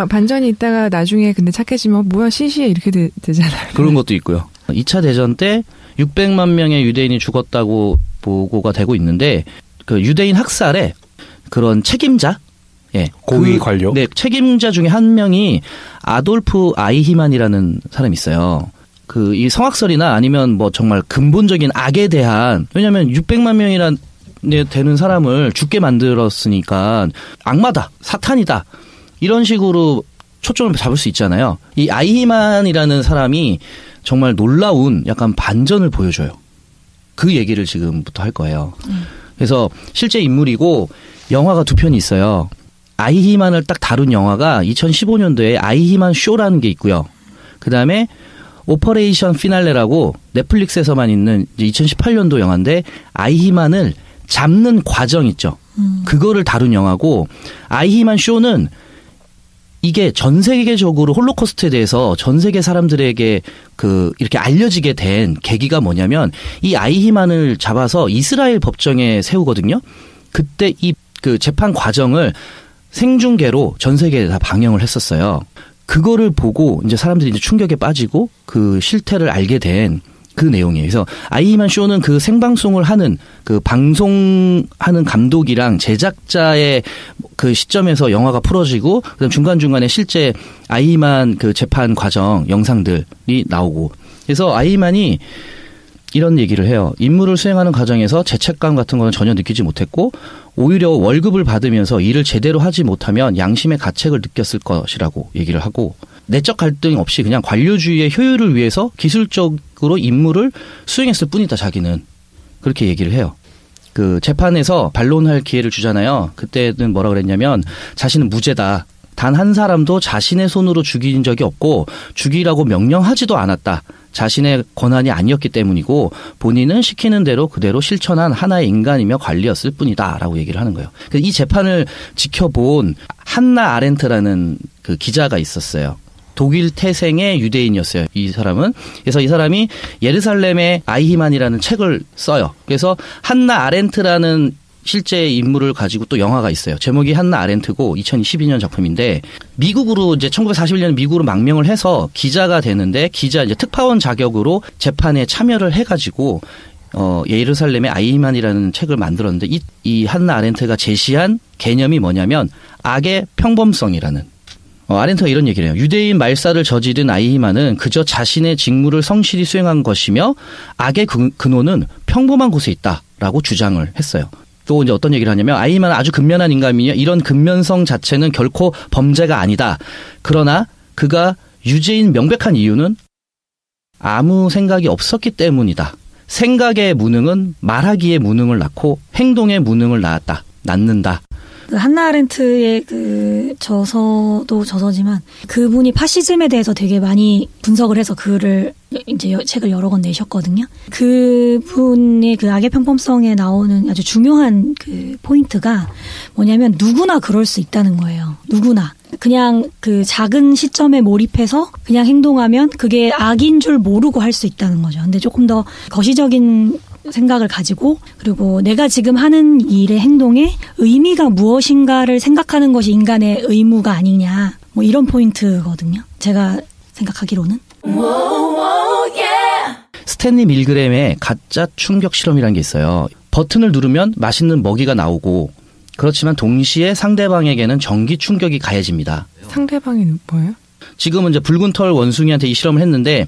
반전이 있다가 나중에 근데 착해지면 뭐야 시시해 이렇게 되잖아요. 그런 것도 있고요. 2차 대전 때 600만 명의 유대인이 죽었다고 보고가 되고 있는데 그 유대인 학살에 그런 책임자, 예, 고위 관료, 네, 책임자 중에 한 명이 아돌프 아이히만이라는 사람이 있어요. 그 이 성악설이나 아니면 뭐 정말 근본적인 악에 대한 왜냐하면 600만 명이란 되는 사람을 죽게 만들었으니까 악마다, 사탄이다 이런 식으로 초점을 잡을 수 있잖아요. 이 아이히만이라는 사람이 정말 놀라운 약간 반전을 보여줘요. 그 얘기를 지금부터 할 거예요. 그래서 실제 인물이고 영화가 두 편이 있어요. 아이히만을 딱 다룬 영화가 2015년도에 아이히만 쇼라는 게 있고요. 그다음에 오퍼레이션 피날레라고 넷플릭스에서만 있는 2018년도 영화인데 아이히만을 잡는 과정 있죠. 그거를 다룬 영화고 아이히만 쇼는 이게 전 세계적으로 홀로코스트에 대해서 전 세계 사람들에게 그 이렇게 알려지게 된 계기가 뭐냐면 이 아이히만을 잡아서 이스라엘 법정에 세우거든요. 그때 이 그 재판 과정을 생중계로 전 세계에 다 방영을 했었어요. 그거를 보고 이제 사람들이 이제 충격에 빠지고 그 실태를 알게 된 그 내용이에요. 그래서 아이히만 쇼는 그 생방송을 하는 그 방송하는 감독이랑 제작자의 그 시점에서 영화가 풀어지고 그다음 중간중간에 실제 아이히만 그 재판 과정 영상들이 나오고 그래서 아이히만이 이런 얘기를 해요. 임무를 수행하는 과정에서 죄책감 같은 거는 전혀 느끼지 못했고 오히려 월급을 받으면서 일을 제대로 하지 못하면 양심의 가책을 느꼈을 것이라고 얘기를 하고 내적 갈등 없이 그냥 관료주의의 효율을 위해서 기술적으로 임무를 수행했을 뿐이다 자기는. 그렇게 얘기를 해요. 그 재판에서 반론할 기회를 주잖아요. 그때는 뭐라 그랬냐면 자신은 무죄다. 단 한 사람도 자신의 손으로 죽인 적이 없고 죽이라고 명령하지도 않았다. 자신의 권한이 아니었기 때문이고 본인은 시키는 대로 그대로 실천한 하나의 인간이며 관리였을 뿐이다 라고 얘기를 하는 거예요. 이 재판을 지켜본 한나 아렌트라는 그 기자가 있었어요. 독일 태생의 유대인이었어요. 이 사람은. 그래서 이 사람이 예루살렘의 아이히만이라는 책을 써요. 그래서 한나 아렌트라는 실제 인물을 가지고 또 영화가 있어요. 제목이 한나 아렌트고 2012년 작품인데 미국으로 이제 1941년 미국으로 망명을 해서 기자가 되는데 기자 이제 특파원 자격으로 재판에 참여를 해가지고 예루살렘의 아이히만이라는 책을 만들었는데 이 한나 아렌트가 제시한 개념이 뭐냐면 악의 평범성이라는. 아렌트가 이런 얘기를 해요. 유대인 말살을 저지른 아이히만은 그저 자신의 직무를 성실히 수행한 것이며 악의 근원은 평범한 곳에 있다라고 주장을 했어요. 또 이제 어떤 얘기를 하냐면 아이히만은 아주 근면한 인간이며 이런 근면성 자체는 결코 범죄가 아니다. 그러나 그가 유죄인 명백한 이유는 아무 생각이 없었기 때문이다. 생각의 무능은 말하기의 무능을 낳고 행동의 무능을 낳는다. 그 한나 아렌트의 그 저서도 저서지만 그분이 파시즘에 대해서 되게 많이 분석을 해서 글을 이제 책을 여러 권 내셨거든요. 그분의 그 악의 평범성에 나오는 아주 중요한 그 포인트가 뭐냐면 누구나 그럴 수 있다는 거예요. 누구나. 그냥 그 작은 시점에 몰입해서 그냥 행동하면 그게 악인 줄 모르고 할 수 있다는 거죠. 근데 조금 더 거시적인 생각을 가지고 그리고 내가 지금 하는 일의 행동에 의미가 무엇인가를 생각하는 것이 인간의 의무가 아니냐 뭐 이런 포인트거든요. 제가 생각하기로는. 스탠리 밀그램의 가짜 충격 실험이라는 게 있어요. 버튼을 누르면 맛있는 먹이가 나오고 그렇지만 동시에 상대방에게는 전기 충격이 가해집니다. 상대방이 뭐예요? 지금은 이제 붉은 털 원숭이한테 이 실험을 했는데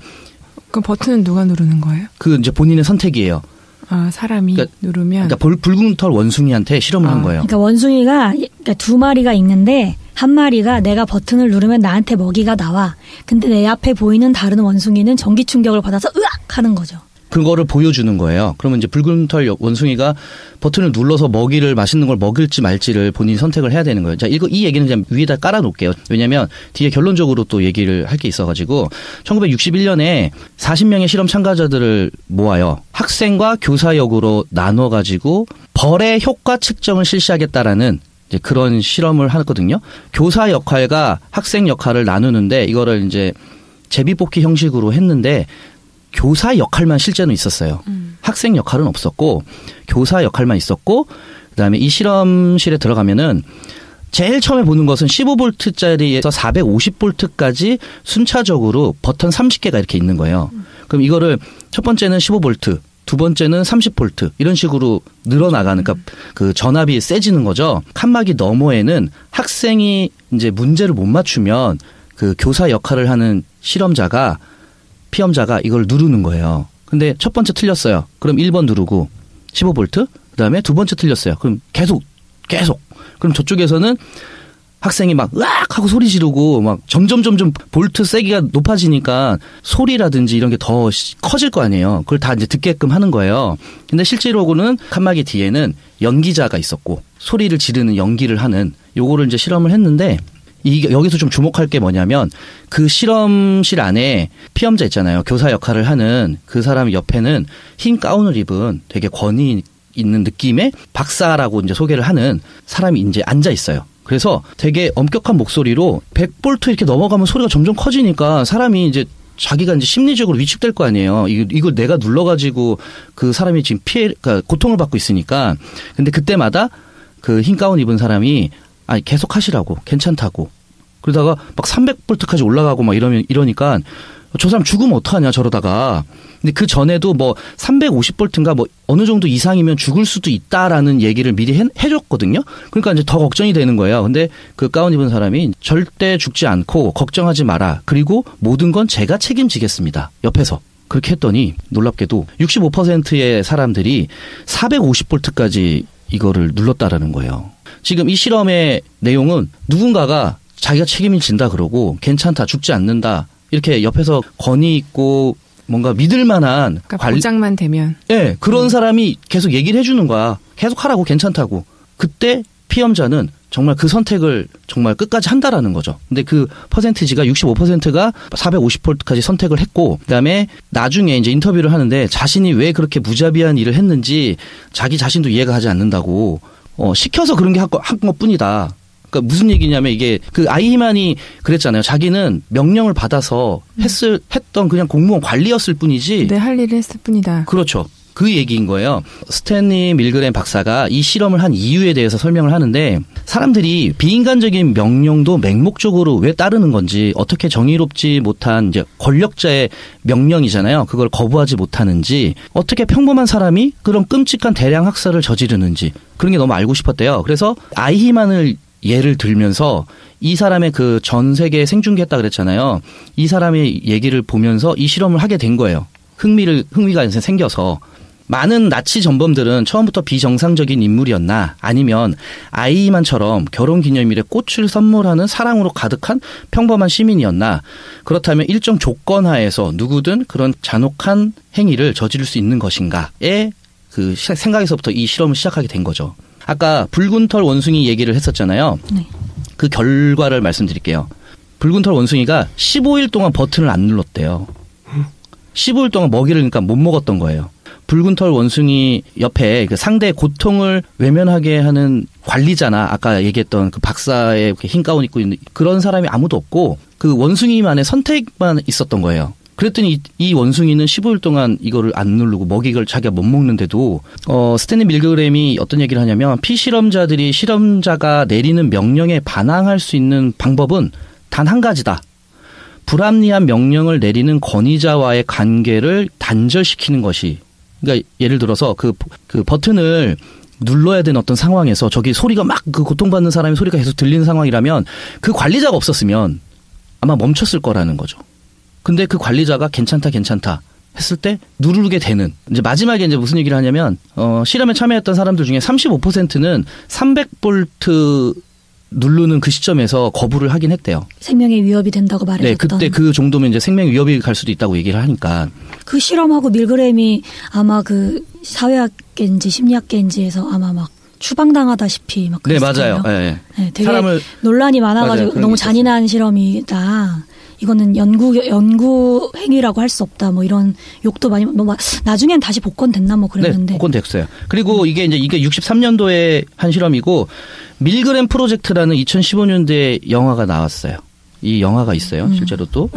그 버튼은 누가 누르는 거예요? 그 이제 본인의 선택이에요. 아, 사람이 누르면. 그러니까 붉은 털 원숭이한테 실험을 한 거예요. 그러니까 원숭이가 그러니까 2마리가 있는데 한 마리가 내가 버튼을 누르면 나한테 먹이가 나와. 근데 내 앞에 보이는 다른 원숭이는 전기 충격을 받아서 으악 하는 거죠. 그거를 보여주는 거예요. 그러면 이제 붉은 털 원숭이가 버튼을 눌러서 먹이를 맛있는 걸 먹을지 말지를 본인이 선택을 해야 되는 거예요. 자, 이 얘기는 그냥 위에다 깔아놓을게요. 왜냐하면 뒤에 결론적으로 또 얘기를 할 게 있어가지고 1961년에 40명의 실험 참가자들을 모아요. 학생과 교사 역으로 나눠가지고 벌의 효과 측정을 실시하겠다라는 이제 그런 실험을 하거든요. 교사 역할과 학생 역할을 나누는데 이거를 이제 제비뽑기 형식으로 했는데 교사 역할만 실제는 있었어요. 학생 역할은 없었고 교사 역할만 있었고 그다음에 이 실험실에 들어가면은 제일 처음에 보는 것은 15볼트짜리에서 450볼트까지 순차적으로 버튼 30개가 이렇게 있는 거예요. 그럼 이거를 첫 번째는 15볼트, 두 번째는 30볼트 이런 식으로 늘어나가는 그러니까 그 전압이 세지는 거죠. 칸막이 너머에는 학생이 이제 문제를 못 맞추면 그 교사 역할을 하는 피험자가 이걸 누르는 거예요. 근데 첫 번째 틀렸어요. 그럼 1번 누르고 15볼트. 그다음에 두 번째 틀렸어요. 그럼 계속. 그럼 저쪽에서는 학생이 막 으악 하고 소리 지르고 막 점점 볼트 세기가 높아지니까 소리라든지 이런 게 더 커질 거 아니에요. 그걸 다 이제 듣게끔 하는 거예요. 근데 실제로는 칸막이 뒤에는 연기자가 있었고 소리를 지르는 연기를 하는 요거를 이제 실험을 했는데 여기서 좀 주목할 게 뭐냐면 그 실험실 안에 피험자 있잖아요. 교사 역할을 하는 그 사람 옆에는 흰 가운을 입은 되게 권위 있는 느낌의 박사라고 이제 소개를 하는 사람이 이제 앉아 있어요. 그래서 되게 엄격한 목소리로 100볼트 이렇게 넘어가면 소리가 점점 커지니까 사람이 이제 자기가 이제 심리적으로 위축될 거 아니에요. 이걸 내가 눌러가지고 그 사람이 지금 그러니까 고통을 받고 있으니까. 근데 그때마다 그 흰 가운 입은 사람이 계속 하시라고 괜찮다고 그러다가 막 300볼트까지 올라가고 막 이러니까 저 사람 죽으면 어떡하냐 저러다가 근데 그 전에도 뭐 350볼트인가 뭐 어느 정도 이상이면 죽을 수도 있다라는 얘기를 미리 해줬거든요. 그러니까 이제 더 걱정이 되는 거예요. 근데 그 가운 입은 사람이 절대 죽지 않고 걱정하지 마라. 그리고 모든 건 제가 책임지겠습니다. 옆에서. 그렇게 했더니 놀랍게도 65%의 사람들이 450볼트까지 이거를 눌렀다라는 거예요. 지금 이 실험의 내용은 누군가가 자기가 책임을 진다 그러고 괜찮다 죽지 않는다 이렇게 옆에서 권위 있고 뭔가 믿을 만한 그러니까 보장만 되면 네, 그런 사람이 계속 얘기를 해주는 거야. 계속 하라고 괜찮다고. 그때 피험자는 정말 그 선택을 정말 끝까지 한다라는 거죠. 근데 그 퍼센티지가 65%가 450볼트까지 선택을 했고 그다음에 나중에 이제 인터뷰를 하는데 자신이 왜 그렇게 무자비한 일을 했는지 자기 자신도 이해가 가지 않는다고 시켜서 그런 게 한 것뿐이다. 그러니까 무슨 얘기냐면 이게 그 아이히만이 그랬잖아요. 자기는 명령을 받아서 했던 그냥 공무원 관리였을 뿐이지. 내 할 일을 했을 뿐이다. 그렇죠. 그 얘기인 거예요. 스탠리 밀그램 박사가 이 실험을 한 이유에 대해서 설명을 하는데 사람들이 비인간적인 명령도 맹목적으로 왜 따르는 건지 어떻게 정의롭지 못한 이제 권력자의 명령이잖아요. 그걸 거부하지 못하는지 어떻게 평범한 사람이 그런 끔찍한 대량 학살을 저지르는지 그런 게 너무 알고 싶었대요. 그래서 아이히만을 예를 들면서 이 사람의 그 전 세계 생중계했다 그랬잖아요. 이 사람의 얘기를 보면서 이 실험을 하게 된 거예요. 흥미가 생겨서. 많은 나치 전범들은 처음부터 비정상적인 인물이었나 아니면 아이히만처럼 결혼기념일에 꽃을 선물하는 사랑으로 가득한 평범한 시민이었나 그렇다면 일정 조건 하에서 누구든 그런 잔혹한 행위를 저지를 수 있는 것인가의 그 생각에서부터 이 실험을 시작하게 된 거죠. 아까 붉은 털 원숭이 얘기를 했었잖아요. 네. 그 결과를 말씀드릴게요. 붉은 털 원숭이가 15일 동안 버튼을 안 눌렀대요. 15일 동안 먹이를 그러니까 못 먹었던 거예요. 붉은 털 원숭이 옆에 그 상대의 고통을 외면하게 하는 관리자나 아까 얘기했던 그 박사의 흰 가운 입고 있는 그런 사람이 아무도 없고 그 원숭이만의 선택만 있었던 거예요. 그랬더니 이 원숭이는 15일 동안 이거를 안 누르고 먹이를 자기가 못 먹는데도 스탠리 밀그램이 어떤 얘기를 하냐면 피실험자들이 실험자가 내리는 명령에 반항할 수 있는 방법은 단 한 가지다. 불합리한 명령을 내리는 권위자와의 관계를 단절시키는 것이 그러니까 예를 들어서 그 버튼을 눌러야 되는 어떤 상황에서 저기 소리가 막 그 고통받는 사람의 소리가 계속 들리는 상황이라면 그 관리자가 없었으면 아마 멈췄을 거라는 거죠. 근데 그 관리자가 괜찮다 했을 때 누르게 되는. 이제 마지막에 이제 무슨 얘기를 하냐면 실험에 참여했던 사람들 중에 35%는 300V 누르는 그 시점에서 거부를 하긴 했대요. 생명에 위협이 된다고 말해줬던. 네, 그때 그 정도면 이제 생명 위협이 갈 수도 있다고 얘기를 하니까. 그 실험하고 밀그램이 아마 그 사회학계인지 심리학계인지에서 아마 막 추방당하다시피 막 네, 그랬어요. 맞아요. 네. 네, 되게 사람을 논란이 많아가지고 맞아요. 너무 잔인한 실험이다. 이거는 연구 행위라고 할 수 없다. 뭐 이런 욕도 많이 뭐 나중엔 다시 복권됐나 뭐 그랬는데. 네, 복권됐어요. 그리고 이게 63년도에 한 실험이고 밀그램 프로젝트라는 2015년도에 영화가 나왔어요. 이 영화가 있어요. 실제로 또.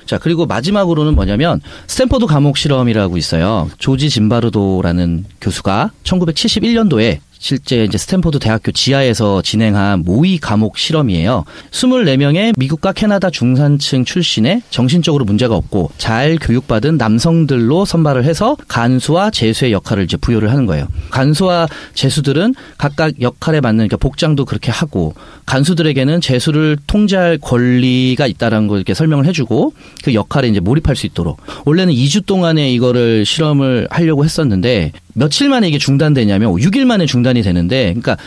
자, 그리고 마지막으로는 뭐냐면 스탠퍼드 감옥 실험이라고 있어요. 조지 짐바르도라는 교수가 1971년도에 실제 이제 스탠퍼드 대학교 지하에서 진행한 모의 감옥 실험이에요. 24명의 미국과 캐나다 중산층 출신의 정신적으로 문제가 없고 잘 교육받은 남성들로 선발을 해서 간수와 재수의 역할을 이제 부여를 하는 거예요. 간수와 재수들은 각각 역할에 맞는 그러니까 복장도 그렇게 하고 간수들에게는 재수를 통제할 권리가 있다라는 걸 이렇게 설명을 해주고 그 역할에 이제 몰입할 수 있도록. 원래는 2주 동안에 이거를 실험을 하려고 했었는데 며칠 만에 이게 중단되냐면 6일 만에 중단이 되는데 그러니까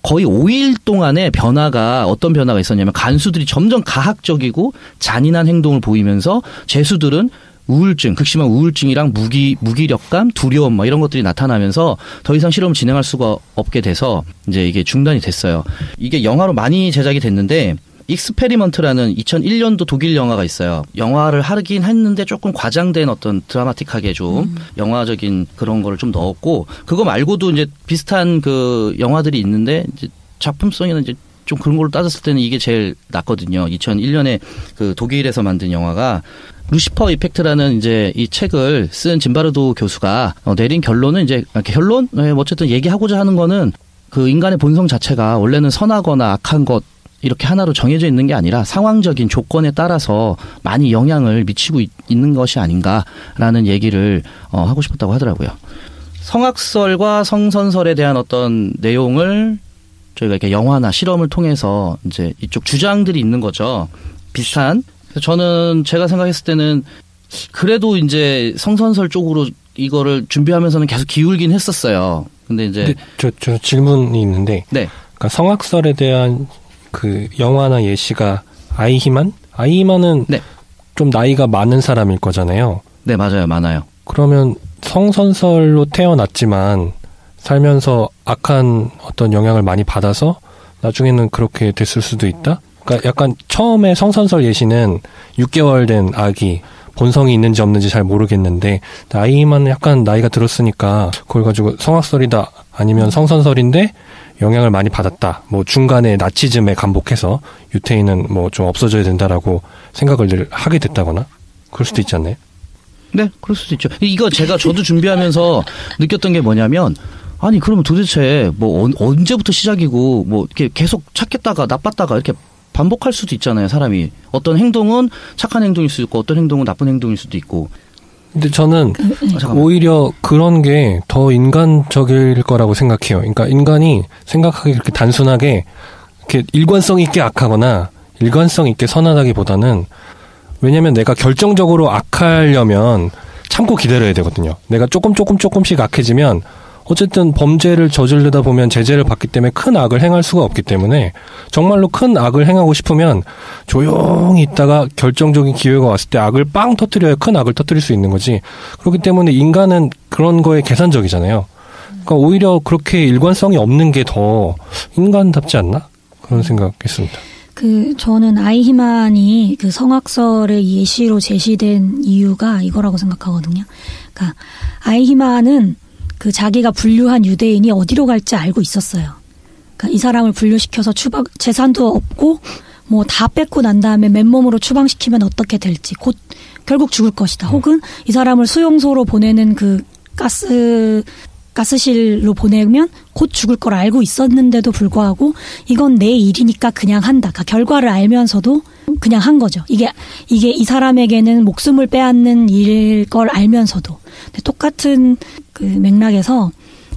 거의 5일 동안의 변화가 어떤 변화가 있었냐면 간수들이 점점 가학적이고 잔인한 행동을 보이면서 재수들은 우울증, 극심한 우울증이랑 무기력감, 두려움 막 이런 것들이 나타나면서 더 이상 실험을 진행할 수가 없게 돼서 이제 이게 중단이 됐어요. 이게 영화로 많이 제작이 됐는데 익스페리먼트라는 2001년도 독일 영화가 있어요. 영화를 하긴 했는데 조금 과장된 어떤 드라마틱하게 좀 영화적인 그런 거를 좀 넣었고 그거 말고도 이제 비슷한 그 영화들이 있는데 이제 작품성에는 이제 좀 그런 걸로 따졌을 때는 이게 제일 낫거든요. 2001년에 그 독일에서 만든 영화가 루시퍼 이펙트라는 이제 이 책을 쓴 짐바르도 교수가 내린 결론은 이제 결론? 네, 어쨌든 얘기하고자 하는 거는 그 인간의 본성 자체가 원래는 선하거나 악한 것 이렇게 하나로 정해져 있는 게 아니라 상황적인 조건에 따라서 많이 영향을 미치고 있는 것이 아닌가라는 얘기를 하고 싶었다고 하더라고요. 성악설과 성선설에 대한 어떤 내용을 저희가 이렇게 영화나 실험을 통해서 이제 이쪽 주장들이 있는 거죠. 비슷한. 저는 제가 생각했을 때는 그래도 이제 성선설 쪽으로 이거를 준비하면서는 계속 기울긴 했었어요. 근데 이제 저 질문이 있는데, 네. 그러니까 성악설에 대한 그 영화나 예시가 아이히만은 네. 좀 나이가 많은 사람일 거잖아요. 네, 맞아요. 많아요. 그러면 성선설로 태어났지만 살면서 악한 어떤 영향을 많이 받아서 나중에는 그렇게 됐을 수도 있다? 그러니까 약간 처음에 성선설 예시는 6개월 된 아기, 본성이 있는지 없는지 잘 모르겠는데 아이히만은 약간 나이가 들었으니까 그걸 가지고 성악설이다 아니면 성선설인데 영향을 많이 받았다. 뭐 중간에 나치즘에 감복해서 유태인은 뭐 좀 없어져야 된다라고 생각을 하게 됐다거나 그럴 수도 있지 않나요? 네, 그럴 수도 있죠. 이거 저도 준비하면서 느꼈던 게 뭐냐면 아니 그러면 도대체 뭐 언제부터 시작이고 뭐 이렇게 계속 착했다가 나빴다가 이렇게 반복할 수도 있잖아요. 사람이 어떤 행동은 착한 행동일 수도 있고 어떤 행동은 나쁜 행동일 수도 있고. 근데 저는 오히려 그런 게 더 인간적일 거라고 생각해요. 그러니까 인간이 생각하기 그렇게 단순하게 이렇게 일관성 있게 악하거나 일관성 있게 선하다기보다는 왜냐면 내가 결정적으로 악하려면 참고 기다려야 되거든요. 내가 조금씩 악해지면 어쨌든 범죄를 저지르다 보면 제재를 받기 때문에 큰 악을 행할 수가 없기 때문에 정말로 큰 악을 행하고 싶으면 조용히 있다가 결정적인 기회가 왔을 때 악을 빵 터뜨려야 큰 악을 터뜨릴 수 있는 거지. 그렇기 때문에 인간은 그런 거에 계산적이잖아요. 그러니까 오히려 그렇게 일관성이 없는 게 더 인간답지 않나? 그런 생각했습니다. 저는 아이히만이 그 성악설의 예시로 제시된 이유가 이거라고 생각하거든요. 그러니까 아이히만은 그 자기가 분류한 유대인이 어디로 갈지 알고 있었어요. 그러니까 이 사람을 분류시켜서 재산도 없고 뭐 다 뺏고 난 다음에 맨몸으로 추방시키면 어떻게 될지 곧 결국 죽을 것이다. 혹은 이 사람을 수용소로 보내는 그 가스실로 보내면 곧 죽을 걸 알고 있었는데도 불구하고 이건 내 일이니까 그냥 한다. 그러니까 결과를 알면서도 그냥 한 거죠. 이게 이 사람에게는 목숨을 빼앗는 일일 걸 알면서도. 근데 똑같은 그 맥락에서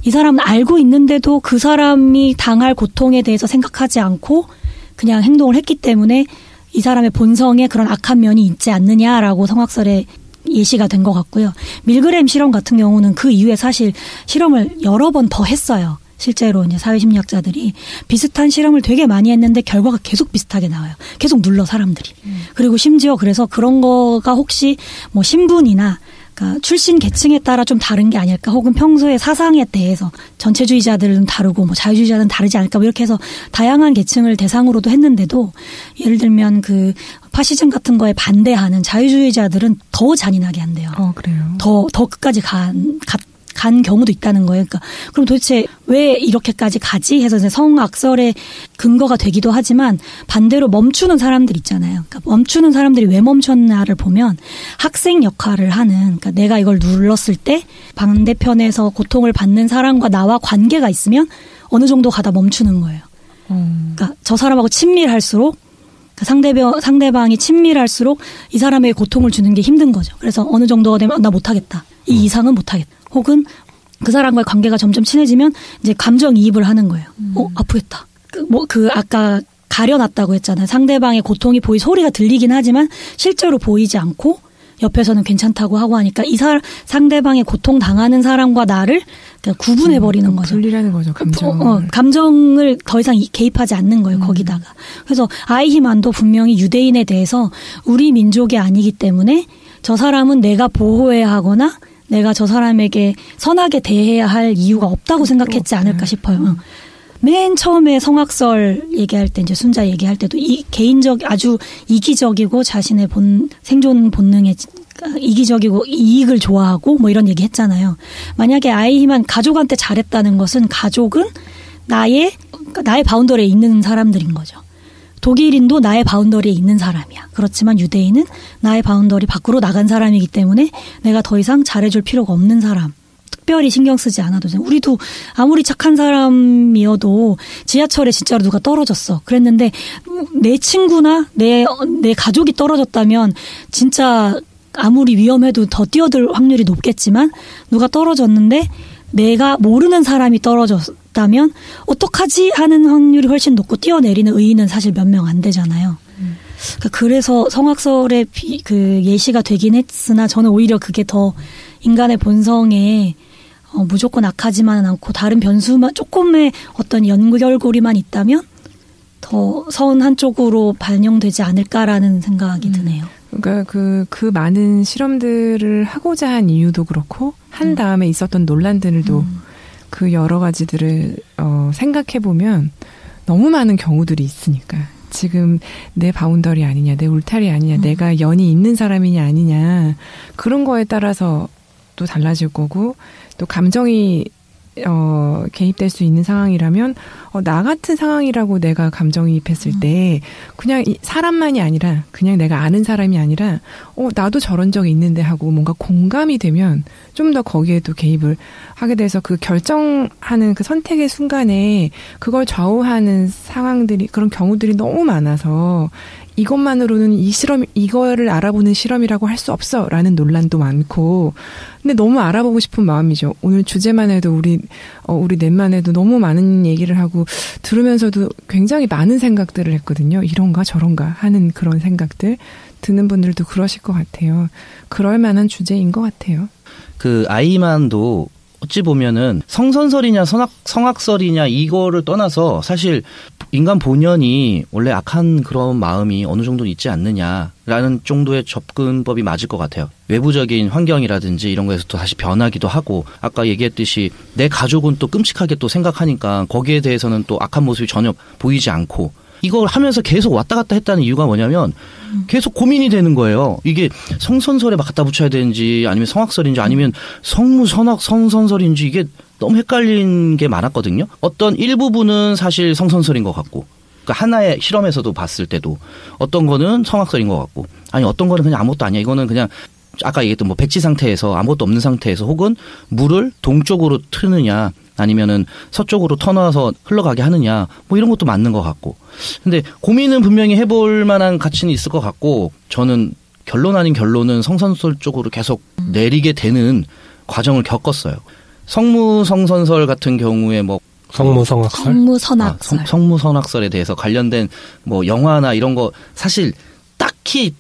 이 사람은 알고 있는데도 그 사람이 당할 고통에 대해서 생각하지 않고 그냥 행동을 했기 때문에 이 사람의 본성에 그런 악한 면이 있지 않느냐라고 성악설에 예시가 된 것 같고요. 밀그램 실험 같은 경우는 그 이후에 사실 실험을 여러 번 더 했어요. 실제로 이제 사회심리학자들이 비슷한 실험을 되게 많이 했는데 결과가 계속 비슷하게 나와요. 계속 눌러 사람들이. 그리고 심지어 그래서 그런 거가 혹시 뭐 신분이나 그러니까 출신 계층에 따라 좀 다른 게 아닐까, 혹은 평소에 사상에 대해서 전체주의자들은 다르고 뭐 자유주의자들은 다르지 않을까, 뭐 이렇게 해서 다양한 계층을 대상으로도 했는데도 예를 들면 그 파시즘 같은 거에 반대하는 자유주의자들은 더 잔인하게 한대요. 그래요. 더 끝까지 간 경우도 있다는 거예요. 그러니까 그럼 도대체 왜 이렇게까지 가지 해서 이제 성악설의 근거가 되기도 하지만, 반대로 멈추는 사람들 있잖아요. 그러니까 멈추는 사람들이 왜 멈췄나를 보면 학생 역할을 하는, 그러니까 내가 이걸 눌렀을 때 반대편에서 고통을 받는 사람과 나와 관계가 있으면 어느 정도 가다 멈추는 거예요. 그러니까 저 사람하고 친밀할수록, 그러니까 상대방이 친밀할수록 이 사람에게 고통을 주는 게 힘든 거죠. 그래서 어느 정도가 되면 나 못하겠다. 이 이상은 못하겠다. 혹은 그 사람과의 관계가 점점 친해지면 이제 감정이입을 하는 거예요. 아프겠다. 아까 가려놨다고 했잖아요. 상대방의 고통이 소리가 들리긴 하지만 실제로 보이지 않고 옆에서는 괜찮다고 하고 하니까 상대방의 고통 당하는 사람과 나를 구분해버리는 거죠. 분리라는 거죠, 감정. 감정을 더 이상 개입하지 않는 거예요, 거기다가. 그래서 아이히만도 분명히 유대인에 대해서 우리 민족이 아니기 때문에 저 사람은 내가 보호해야 하거나 내가 저 사람에게 선하게 대해야 할 이유가 없다고 생각했지 않을까 싶어요. 맨 처음에 성악설 얘기할 때, 이제 순자 얘기할 때도 아주 이기적이고 자신의 생존 본능에 이기적이고 이익을 좋아하고 뭐 이런 얘기 했잖아요. 만약에 아이히만 가족한테 잘했다는 것은 가족은 나의 바운더리에 있는 사람들인 거죠. 독일인도 나의 바운더리에 있는 사람이야. 그렇지만 유대인은 나의 바운더리 밖으로 나간 사람이기 때문에 내가 더 이상 잘해줄 필요가 없는 사람. 특별히 신경 쓰지 않아도 돼요. 우리도 아무리 착한 사람이어도 지하철에 진짜로 누가 떨어졌어. 그랬는데 내 친구나 내 가족이 떨어졌다면 진짜 아무리 위험해도 더 뛰어들 확률이 높겠지만, 누가 떨어졌는데 내가 모르는 사람이 떨어졌다면 어떡하지 하는 확률이 훨씬 높고 뛰어내리는 의인은 사실 몇 명 안 되잖아요. 그래서 성악설의 그 예시가 되긴 했으나 저는 오히려 그게 더 인간의 본성에 무조건 악하지만은 않고 다른 변수만 조금의 어떤 연결고리만 있다면 더 선한 쪽으로 반영되지 않을까라는 생각이 드네요. 그러니까 그 많은 실험들을 하고자 한 이유도 그렇고, 한 다음에 있었던 논란들도 그 여러 가지들을 생각해 보면 너무 많은 경우들이 있으니까, 지금 내 바운더리 아니냐, 내 울타리 아니냐, 내가 연이 있는 사람이냐 아니냐, 그런 거에 따라서 또 달라질 거고, 또 감정이 개입될 수 있는 상황이라면 나 같은 상황이라고 내가 감정이입했을 때 그냥 사람만이 아니라, 그냥 내가 아는 사람이 아니라 나도 저런 적이 있는데 하고 뭔가 공감이 되면 좀 더 거기에도 개입을 하게 돼서 그 결정하는 그 선택의 순간에 그걸 좌우하는 상황들이, 그런 경우들이 너무 많아서 이것만으로는 이거를 알아보는 실험이라고 할 수 없어라는 논란도 많고, 근데 너무 알아보고 싶은 마음이죠. 오늘 주제만 해도 우리 넷만 해도 너무 많은 얘기를 하고 들으면서도 굉장히 많은 생각들을 했거든요. 이런가 저런가 하는 그런 생각들 듣는 분들도 그러실 것 같아요. 그럴 만한 주제인 것 같아요. 그 아이히만도 어찌 보면은 성선설이냐 성악설이냐 이거를 떠나서 사실 인간 본연이 원래 악한 그런 마음이 어느 정도 있지 않느냐라는 정도의 접근법이 맞을 것 같아요. 외부적인 환경이라든지 이런 거에서 또 다시 변하기도 하고, 아까 얘기했듯이 내 가족은 또 끔찍하게 또 생각하니까 거기에 대해서는 또 악한 모습이 전혀 보이지 않고, 이걸 하면서 계속 왔다 갔다 했다는 이유가 뭐냐면 계속 고민이 되는 거예요. 이게 성선설에 막 갖다 붙여야 되는지 아니면 성악설인지 아니면 성선설인지 이게 너무 헷갈린 게 많았거든요. 어떤 일부분은 사실 성선설인 것 같고, 그러니까 하나의 실험에서도 봤을 때도 어떤 거는 성악설인 것 같고, 아니 어떤 거는 그냥 아무것도 아니야. 이거는 그냥 아까 얘기했던 뭐 백지 상태에서 아무것도 없는 상태에서 혹은 물을 동쪽으로 트느냐 아니면은 서쪽으로 터놔서 흘러가게 하느냐, 뭐 이런 것도 맞는 것 같고. 근데 고민은 분명히 해볼 만한 가치는 있을 것 같고, 저는 결론 아닌 결론은 성선설 쪽으로 계속 내리게 되는 과정을 겪었어요. 성무성선설 같은 경우에 뭐 성무성악설? 성무선악설. 성무선악설에 대해서 관련된 뭐 영화나 이런 거 사실 딱히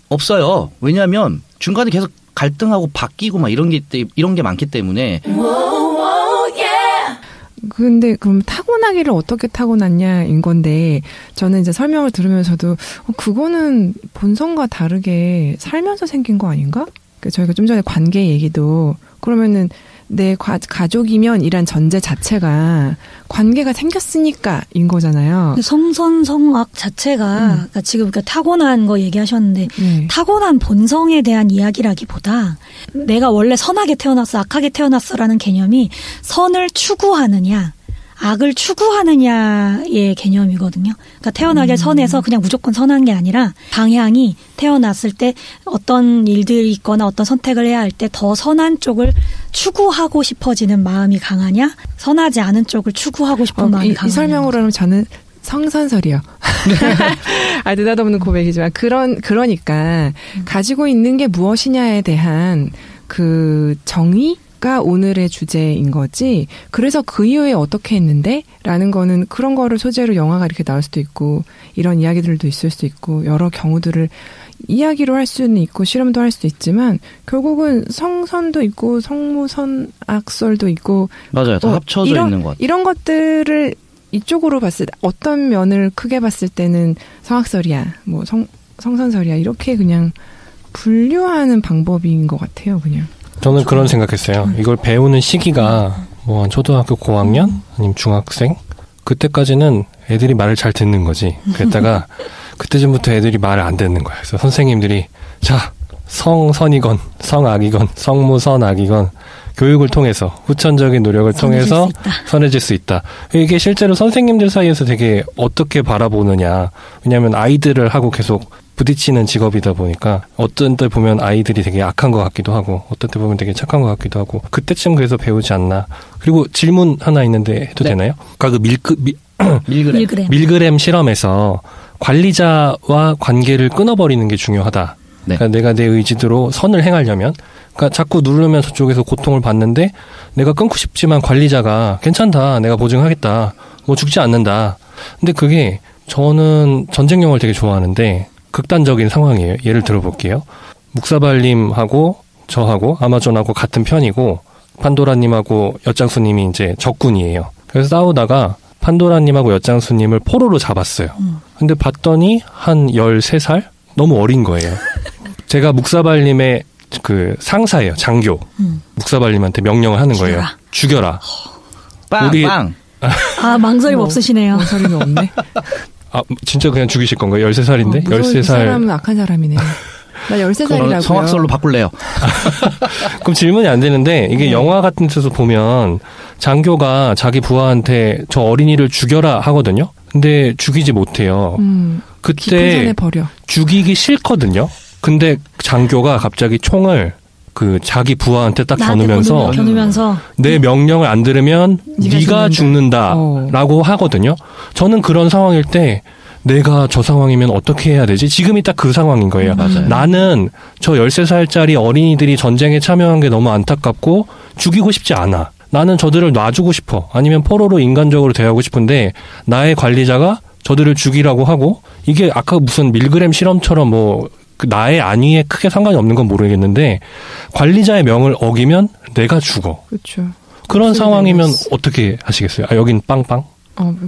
없어요. 왜냐하면 중간에 계속 갈등하고 바뀌고 막 이런 게 많기 때문에. 근데 그럼 타고나기를 어떻게 타고났냐인 건데 저는 이제 설명을 들으면서도 그거는 본성과 다르게 살면서 생긴 거 아닌가? 저희가 좀 전에 관계 얘기도 그러면은 내 가족이면 이란 전제 자체가 관계가 생겼으니까인 거잖아요. 성선성악 자체가 그러니까 지금 타고난 거 얘기하셨는데 타고난 본성에 대한 이야기라기보다 내가 원래 선하게 태어났어, 악하게 태어났어라는 개념이 선을 추구하느냐, 악을 추구하느냐의 개념이거든요. 그러니까 태어나길 선해서 그냥 무조건 선한 게 아니라 방향이 태어났을 때 어떤 일들이 있거나 어떤 선택을 해야 할 때 더 선한 쪽을 추구하고 싶어지는 마음이 강하냐, 선하지 않은 쪽을 추구하고 싶은 마음이 강하냐. 이 설명으로는 저는 성선설이요. 느닷없는 고백이지만 그러니까 가지고 있는 게 무엇이냐에 대한 그 정의가 오늘의 주제인 거지. 그래서 그 이후에 어떻게 했는데? 라는 거는 그런 거를 소재로 영화가 이렇게 나올 수도 있고 이런 이야기들도 있을 수 있고 여러 경우들을 이야기로 할 수는 있고 실험도 할 수도 있지만 결국은 성선도 있고 성무선악설도 있고 맞아요. 다 합쳐져 있는 것 같아요. 이런 것들을 이쪽으로 봤을 때 어떤 면을 크게 봤을 때는 성악설이야, 뭐 성선설이야 이렇게 그냥 분류하는 방법인 것 같아요. 그냥 저는 그런 생각했어요. 이걸 배우는 시기가 뭐 초등학교 고학년 아니면 중학생 그때까지는 애들이 말을 잘 듣는 거지. 그랬다가 그때쯤부터 애들이 말을 안 듣는 거야. 그래서 선생님들이 자 성선이건 성악이건 성무선악이건 교육을 통해서 후천적인 노력을 통해서 선해질 수 있다. 이게 실제로 선생님들 사이에서 되게 어떻게 바라보느냐. 왜냐하면 아이들을 하고 계속 부딪히는 직업이다 보니까 어떤 때 보면 아이들이 되게 악한 것 같기도 하고 어떤 때 보면 되게 착한 것 같기도 하고 그때쯤 그래서 배우지 않나. 그리고 질문 하나 있는데 해도 되나요? 아까 그 밀그램 실험에서 관리자와 관계를 끊어버리는 게 중요하다. 그러니까 내가 내 의지대로 선을 행하려면 그러니까 자꾸 누르면 저쪽에서 고통을 받는데 내가 끊고 싶지만 관리자가 괜찮다. 내가 보증하겠다. 뭐 죽지 않는다. 근데 그게 저는 전쟁 영화를 되게 좋아하는데 극단적인 상황이에요. 예를 들어볼게요. 묵사발님하고 저하고 아마존하고 같은 편이고 판도라님하고 엿장수님이 이제 적군이에요. 그래서 싸우다가 판도라님하고 엿장수님을 포로로 잡았어요. 근데 봤더니 한 13살? 너무 어린 거예요. 제가 묵사발님의 그 상사예요. 장교. 묵사발님한테 명령을 하는 거예요. 죽여라. 빵! 아, 망설임 없으시네요. 망설임이 없네. 아, 진짜 그냥 죽이실 건가요? 13살인데? 13살. 이 사람은 악한 사람이네. 나 13살이라고요. 성악설로 바꿀래요. 그럼 질문이 안 되는데 이게 영화 같은 데서 보면 장교가 자기 부하한테 저 어린이를 죽여라 하거든요. 근데 죽이지 못해요. 그때 버려. 죽이기 싫거든요. 근데 장교가 갑자기 총을 그 자기 부하한테 딱 겨누면서 내 명령을 안 들으면 네가 죽는다라고 하거든요. 저는 그런 상황일 때 내가 저 상황이면 어떻게 해야 되지? 지금이 딱 그 상황인 거예요. 나는 저 13살짜리 어린이들이 전쟁에 참여한 게 너무 안타깝고 죽이고 싶지 않아. 나는 저들을 놔주고 싶어. 아니면 포로로 인간적으로 대하고 싶은데 나의 관리자가 저들을 죽이라고 하고 이게 아까 무슨 밀그램 실험처럼 뭐 나의 안위에 크게 상관이 없는 건 모르겠는데 관리자의 명을 어기면 내가 죽어. 그렇죠. 그런 상황이면 어떻게 하시겠어요? 아, 여긴 빵빵?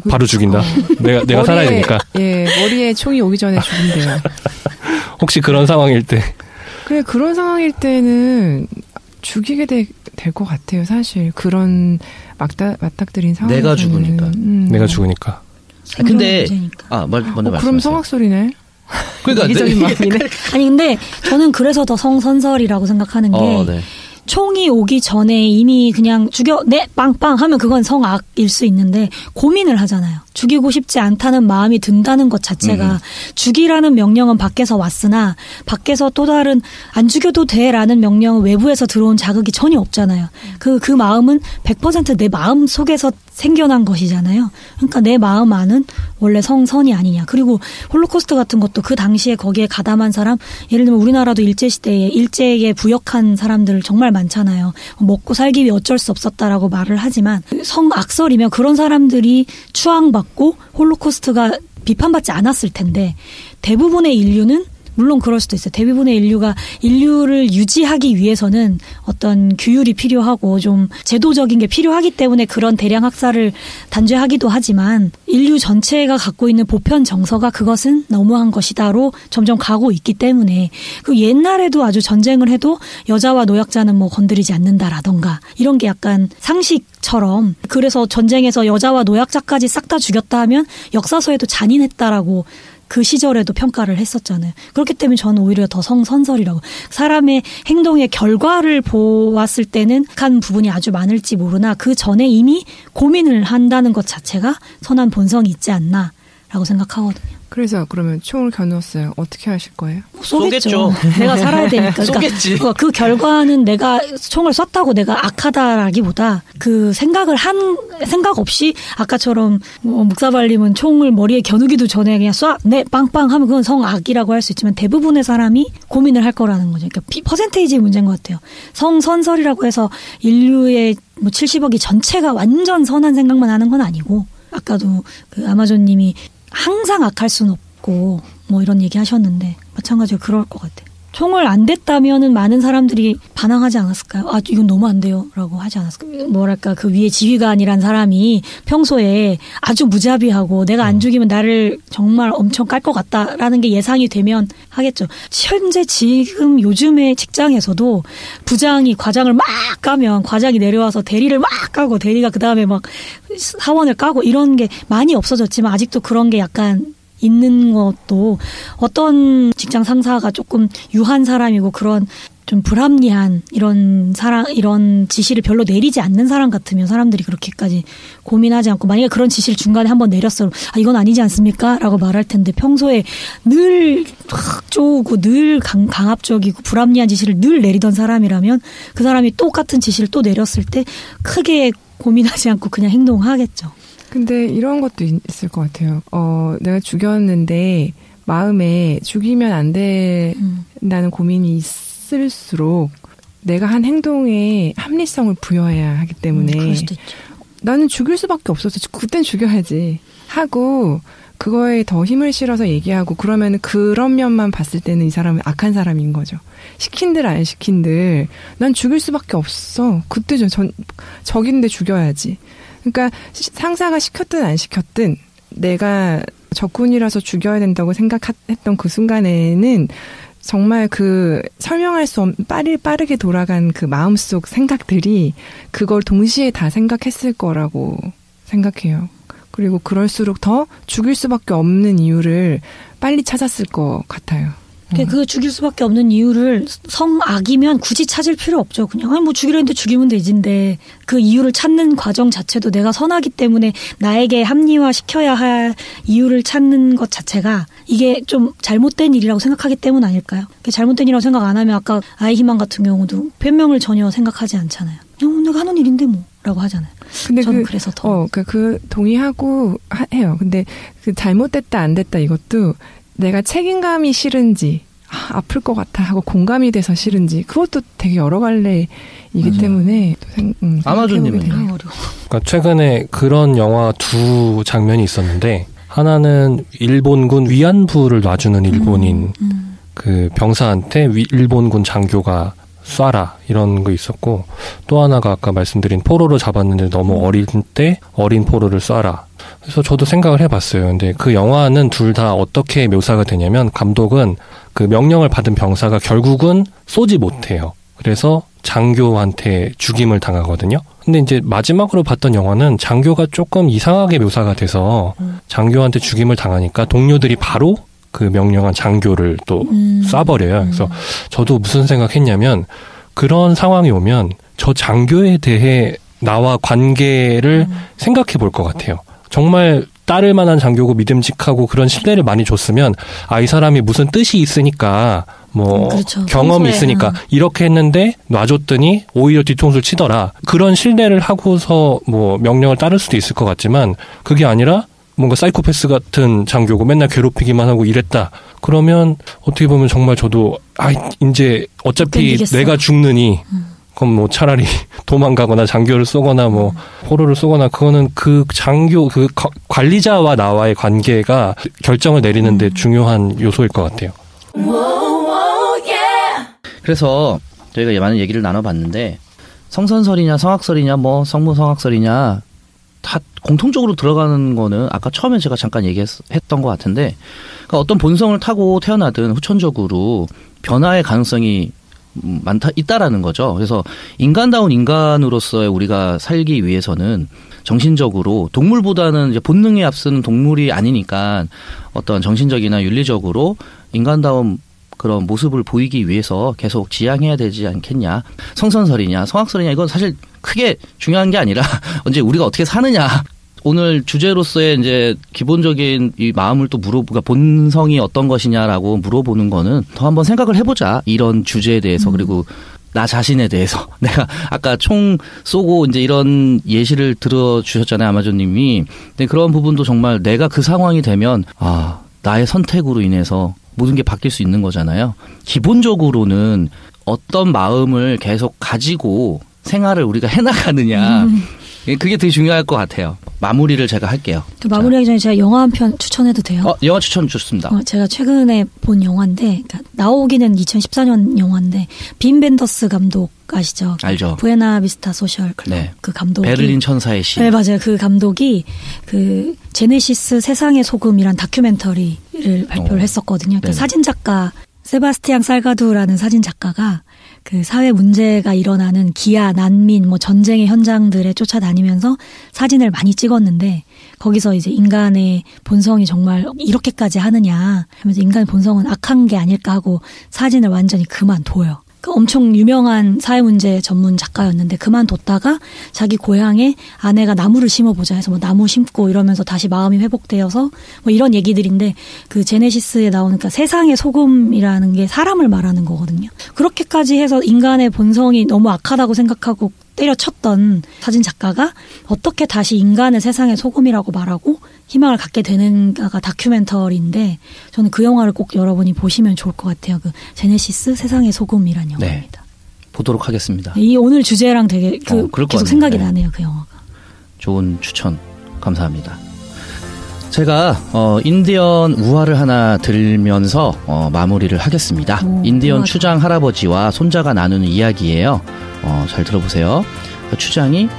바로 죽인다. 내가 살아야 되니까. 예, 머리에 총이 오기 전에 죽인대요. 혹시 그런 상황일 때? 그래, 그런 상황일 때는 죽이게 될 것 같아요. 사실 그런 맞닥뜨린 상황. 내가 죽으니까. 내가 죽으니까. 근데 먼저 말씀하세요. 그럼 성악설이네. 그러니까 이기적인 마음이네. 아니 근데 저는 그래서 더 성선설이라고 생각하는 게 총이 오기 전에 이미 그냥 네 빵빵 하면 그건 성악일 수 있는데 고민을 하잖아요. 죽이고 싶지 않다는 마음이 든다는 것 자체가 죽이라는 명령은 밖에서 왔으나 밖에서 또 다른 안 죽여도 돼라는 명령은 외부에서 들어온 자극이 전혀 없잖아요. 그 마음은 100% 내 마음 속에서 생겨난 것이잖아요. 그러니까 내 마음 안은 원래 성선이 아니냐. 그리고 홀로코스트 같은 것도 그 당시에 거기에 가담한 사람, 예를 들면 우리나라도 일제시대에 일제에 부역한 사람들을 정말 많잖아요. 먹고 살기 위해 어쩔 수 없었다라고 말을 하지만 성악설이면 그런 사람들이 추앙받고 홀로코스트가 비판받지 않았을 텐데 대부분의 인류는 물론 그럴 수도 있어요. 대부분의 인류가 인류를 유지하기 위해서는 어떤 규율이 필요하고 좀 제도적인 게 필요하기 때문에 그런 대량 학살을 단죄하기도 하지만 인류 전체가 갖고 있는 보편 정서가 그것은 너무한 것이다로 점점 가고 있기 때문에 그 옛날에도 아주 전쟁을 해도 여자와 노약자는 뭐 건드리지 않는다라던가 이런 게 약간 상식처럼 그래서 전쟁에서 여자와 노약자까지 싹 다 죽였다 하면 역사서에도 잔인했다라고 그 시절에도 평가를 했었잖아요. 그렇기 때문에 저는 오히려 더 성선설이라고. 사람의 행동의 결과를 보았을 때는 한 부분이 아주 많을지 모르나 그 전에 이미 고민을 한다는 것 자체가 선한 본성이 있지 않나라고 생각하거든요. 그래서 그러면 총을 겨누었어요. 어떻게 하실 거예요? 쏘겠죠. 내가 살아야 되니까. 쏘겠지. 그러니까 그 결과는 내가 총을 쐈다고 내가 악하다라기보다 그 생각 없이 아까처럼 묵사발님은 총을 머리에 겨누기도 전에 그냥 쏴, 네, 빵빵 하면 그건 성악이라고 할 수 있지만 대부분의 사람이 고민을 할 거라는 거죠. 그러니까 퍼센테이지의 문제인 것 같아요. 성선설이라고 해서 인류의 뭐 70억이 전체가 완전 선한 생각만 하는 건 아니고 아까도 그 아마존님이 항상 악할 수는 없고 뭐 이런 얘기 하셨는데 마찬가지로 그럴 것 같아요. 총을 안 댔다면은 많은 사람들이 반항하지 않았을까요? 아, 이건 너무 안 돼요 라고 하지 않았을까요? 뭐랄까 그 위에 지휘관이란 사람이 평소에 아주 무자비하고 내가 안 죽이면 나를 정말 엄청 깔 것 같다라는 게 예상이 되면 하겠죠. 현재 지금 요즘의 직장에서도 부장이 과장을 막 까면 과장이 내려와서 대리를 막 까고 대리가 그 다음에 막 사원을 까고 이런 게 많이 없어졌지만 아직도 그런 게 약간 있는 것도 어떤 직장 상사가 조금 유한 사람이고 그런 좀 불합리한 이런 지시를 별로 내리지 않는 사람 같으면 사람들이 그렇게까지 고민하지 않고 만약에 그런 지시를 중간에 한번 내렸어요. 아, 이건 아니지 않습니까? 라고 말할 텐데 평소에 늘 쪼우고 늘 강압적이고 불합리한 지시를 늘 내리던 사람이라면 그 사람이 똑같은 지시를 또 내렸을 때 크게 고민하지 않고 그냥 행동하겠죠. 근데 이런 것도 있을 것 같아요. 내가 죽였는데 마음에 죽이면 안 된다는 고민이 있을수록 내가 한 행동에 합리성을 부여해야 하기 때문에 그럴 수도 있죠. 나는 죽일 수밖에 없어서 그땐 죽여야지 하고 그거에 더 힘을 실어서 얘기하고 그러면 그런 면만 봤을 때는 이 사람은 악한 사람인 거죠. 시킨들 안 시킨들 난 죽일 수밖에 없어. 그때 적인데 죽여야지. 그러니까 상사가 시켰든 안 시켰든 내가 적군이라서 죽여야 된다고 생각했던 그 순간에는 정말 그 설명할 수 없는 빠르게 돌아간 그 마음속 생각들이 그걸 동시에 다 생각했을 거라고 생각해요. 그리고 그럴수록 더 죽일 수밖에 없는 이유를 빨리 찾았을 것 같아요. 그 죽일 수밖에 없는 이유를 성악이면 굳이 찾을 필요 없죠. 그냥 아니 뭐 죽이려 했는데 죽이면 되지인데 그 이유를 찾는 과정 자체도 내가 선하기 때문에 나에게 합리화시켜야 할 이유를 찾는 것 자체가 이게 좀 잘못된 일이라고 생각하기 때문 아닐까요? 잘못된 일이라고 생각 안 하면 아까 아이히만 같은 경우도 변명을 전혀 생각하지 않잖아요. 내가 하는 일인데 뭐 라고 하잖아요. 근데 저는 그래서 더 그 동의하고 해요. 근데 그 잘못됐다 안 됐다 이것도 내가 책임감이 싫은지 아플 것 같아 하고 공감이 돼서 싫은지 그것도 되게 여러 갈래이기 때문에 아마존님은요? 그러니까 최근에 그런 영화 두 장면이 있었는데 하나는 일본군 위안부를 놔주는 일본인 그 병사한테 일본군 장교가 쏴라 이런 거 있었고 또 하나가 아까 말씀드린 포로를 잡았는데 너무 어린 때 어린 포로를 쏴라. 그래서 저도 생각을 해봤어요. 근데 그 영화는 둘 다 어떻게 묘사가 되냐면 감독은 그 명령을 받은 병사가 결국은 쏘지 못해요. 그래서 장교한테 죽임을 당하거든요. 근데 이제 마지막으로 봤던 영화는 장교가 조금 이상하게 묘사가 돼서 장교한테 죽임을 당하니까 동료들이 바로 그 명령한 장교를 또 쏴버려요. 그래서 저도 무슨 생각했냐면 그런 상황이 오면 저 장교에 대해 나와 관계를 생각해 볼 것 같아요. 정말 따를 만한 장교고 믿음직하고 그런 신뢰를 많이 줬으면 이 사람이 무슨 뜻이 있으니까 뭐 그렇죠. 경험이 평소에, 있으니까 이렇게 했는데 놔줬더니 오히려 뒤통수를 치더라. 그런 신뢰를 하고서 뭐 명령을 따를 수도 있을 것 같지만 그게 아니라 뭔가 사이코패스 같은 장교고 맨날 괴롭히기만 하고 이랬다. 그러면 어떻게 보면 정말 저도 이제 어차피 견디겠어. 내가 죽느니 그럼 뭐 차라리 도망가거나 장교를 쏘거나 뭐 포로를 쏘거나 그거는 그 장교 그 관리자와 나와의 관계가 결정을 내리는데 중요한 요소일 것 같아요. 그래서 저희가 많은 얘기를 나눠봤는데 성선설이냐 성악설이냐 뭐 성무성악설이냐 다 공통적으로 들어가는 거는 아까 처음에 제가 잠깐 얘기했던 것 같은데 그러니까 어떤 본성을 타고 태어나든 후천적으로 변화의 가능성이 있다라는 거죠. 그래서 인간다운 인간으로서의 우리가 살기 위해서는 정신적으로 동물보다는 이제 본능에 앞서는 동물이 아니니까 어떤 정신적이나 윤리적으로 인간다운 그런 모습을 보이기 위해서 계속 지향해야 되지 않겠냐. 성선설이냐 성악설이냐 이건 사실 크게 중요한 게 아니라 언제 우리가 어떻게 사느냐. 오늘 주제로서의 이제 기본적인 이 마음을 또 그러니까 본성이 어떤 것이냐라고 물어보는 거는 더 한번 생각을 해보자. 이런 주제에 대해서 그리고 나 자신에 대해서 내가 아까 총 쏘고 이제 이런 예시를 들어주셨잖아요. 아마존님이. 근데 그런 부분도 정말 내가 그 상황이 되면 나의 선택으로 인해서 모든 게 바뀔 수 있는 거잖아요. 기본적으로는 어떤 마음을 계속 가지고 생활을 우리가 해나가느냐. 그게 되게 중요할 것 같아요. 마무리를 제가 할게요. 마무리하기 전에 제가 영화 한 편 추천해도 돼요? 영화 추천 좋습니다. 제가 최근에 본 영화인데 그러니까 나오기는 2014년 영화인데 빈 벤더스 감독 아시죠? 알죠. 부에나비스타 소셜 클럽 네. 그 감독이 베를린 천사의 시. 네, 맞아요. 그 감독이 그 제네시스 세상의 소금이란 다큐멘터리를 발표를 했었거든요. 그 사진작가 세바스티앙 살가두라는 사진작가가 그 사회 문제가 일어나는 기아, 난민, 뭐 전쟁의 현장들에 쫓아다니면서 사진을 많이 찍었는데 거기서 이제 인간의 본성이 정말 이렇게까지 하느냐 하면서 인간의 본성은 악한 게 아닐까 하고 사진을 완전히 그만둬요. 엄청 유명한 사회문제 전문 작가였는데 그만뒀다가 자기 고향에 아내가 나무를 심어보자 해서 뭐 나무 심고 이러면서 다시 마음이 회복되어서 뭐 이런 얘기들인데 그 제네시스에 나오는 그러니까 세상의 소금이라는 게 사람을 말하는 거거든요. 그렇게까지 해서 인간의 본성이 너무 악하다고 생각하고 때려쳤던 사진 작가가 어떻게 다시 인간을 세상의 소금이라고 말하고 희망을 갖게 되는가가 다큐멘터리인데 저는 그 영화를 꼭 여러분이 보시면 좋을 것 같아요. 그 제네시스 세상의 소금이라는 영화입니다. 네, 보도록 하겠습니다. 이 오늘 주제랑 되게 계속 생각이 나네요. 그 영화가. 좋은 추천 감사합니다. 제가 인디언 우화를 하나 들면서 마무리를 하겠습니다. 인디언 우화다. 추장 할아버지와 손자가 나누는 이야기예요. 잘 들어보세요. 추장이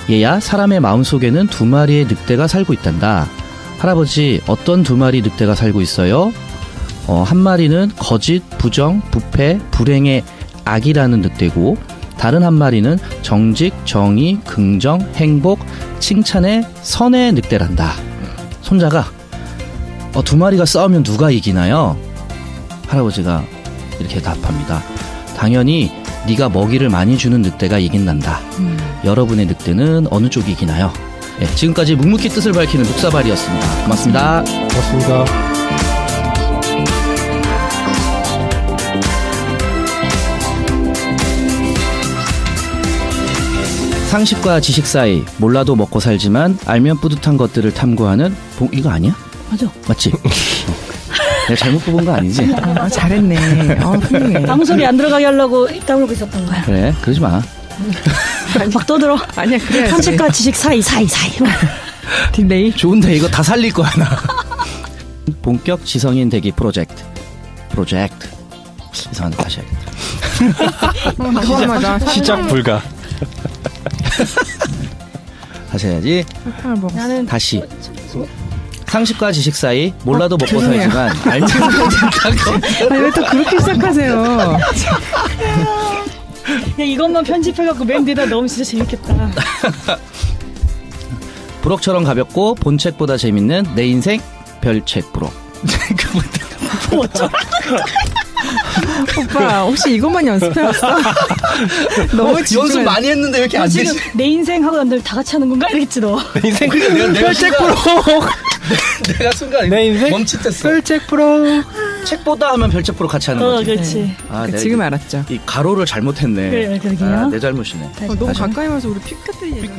얘야 사람의 마음속에는 두 마리의 늑대가 살고 있단다. 할아버지 어떤 두 마리 늑대가 살고 있어요? 한 마리는 거짓, 부정, 부패, 불행의 악이라는 늑대고 다른 한 마리는 정직, 정의, 긍정, 행복, 칭찬의 선의 늑대란다. 손자가 두 마리가 싸우면 누가 이기나요? 할아버지가 이렇게 답합니다. 당연히 네가 먹이를 많이 주는 늑대가 이긴단다. 여러분의 늑대는 어느 쪽이 이기나요? 네, 지금까지 묵묵히 뜻을 밝히는 묵사발이었습니다. 고맙습니다. 고맙습니다. 상식과 지식 사이 몰라도 먹고 살지만 알면 뿌듯한 것들을 탐구하는 이거 아니야? 맞아. 맞지? 내가 잘못 뽑은 거 아니지? 잘했네. 훌륭해. 아무 소리 안 들어가게 하려고 입 다물고 있었던 거야. 그래, 그러지 마. 막 떠들어. 아니야, 그래. 상식과 지식 사이. 딜레이. 좋은데 이거 다 살릴 거야 나. 본격 지성인 대기 프로젝트. 이상한데 다시 해야겠다. 시작 불가. 다시 해야지. 나는 다시. 상식과 지식 사이 몰라도 먹고 살지만 알면 왜 또 그렇게 시작하세요? 그냥 이것만 편집해갖고 맨 뒤에다 넣으면 진짜 재밌겠다. 부록처럼 가볍고 본책보다 재밌는 내 인생 별책 부록. 오빠 혹시 이것만 연습해왔어? 너무 연습 많이 했는데 왜 이렇게 안 되지? 내 인생 하고 남들 다 같이 하는 건가? 이랬지 너. 내 인생 별책 부록. 내가 순간 내 인생 멈칫했어. 별책 부록. 책보다 하면 별책 부록 같이 하는 거지. 그렇지. 지금 알았죠. 이 가로를 잘못했네. 그러게요. 내 잘못이네. 너무 가까이 와서 우리 피카트리 얘기.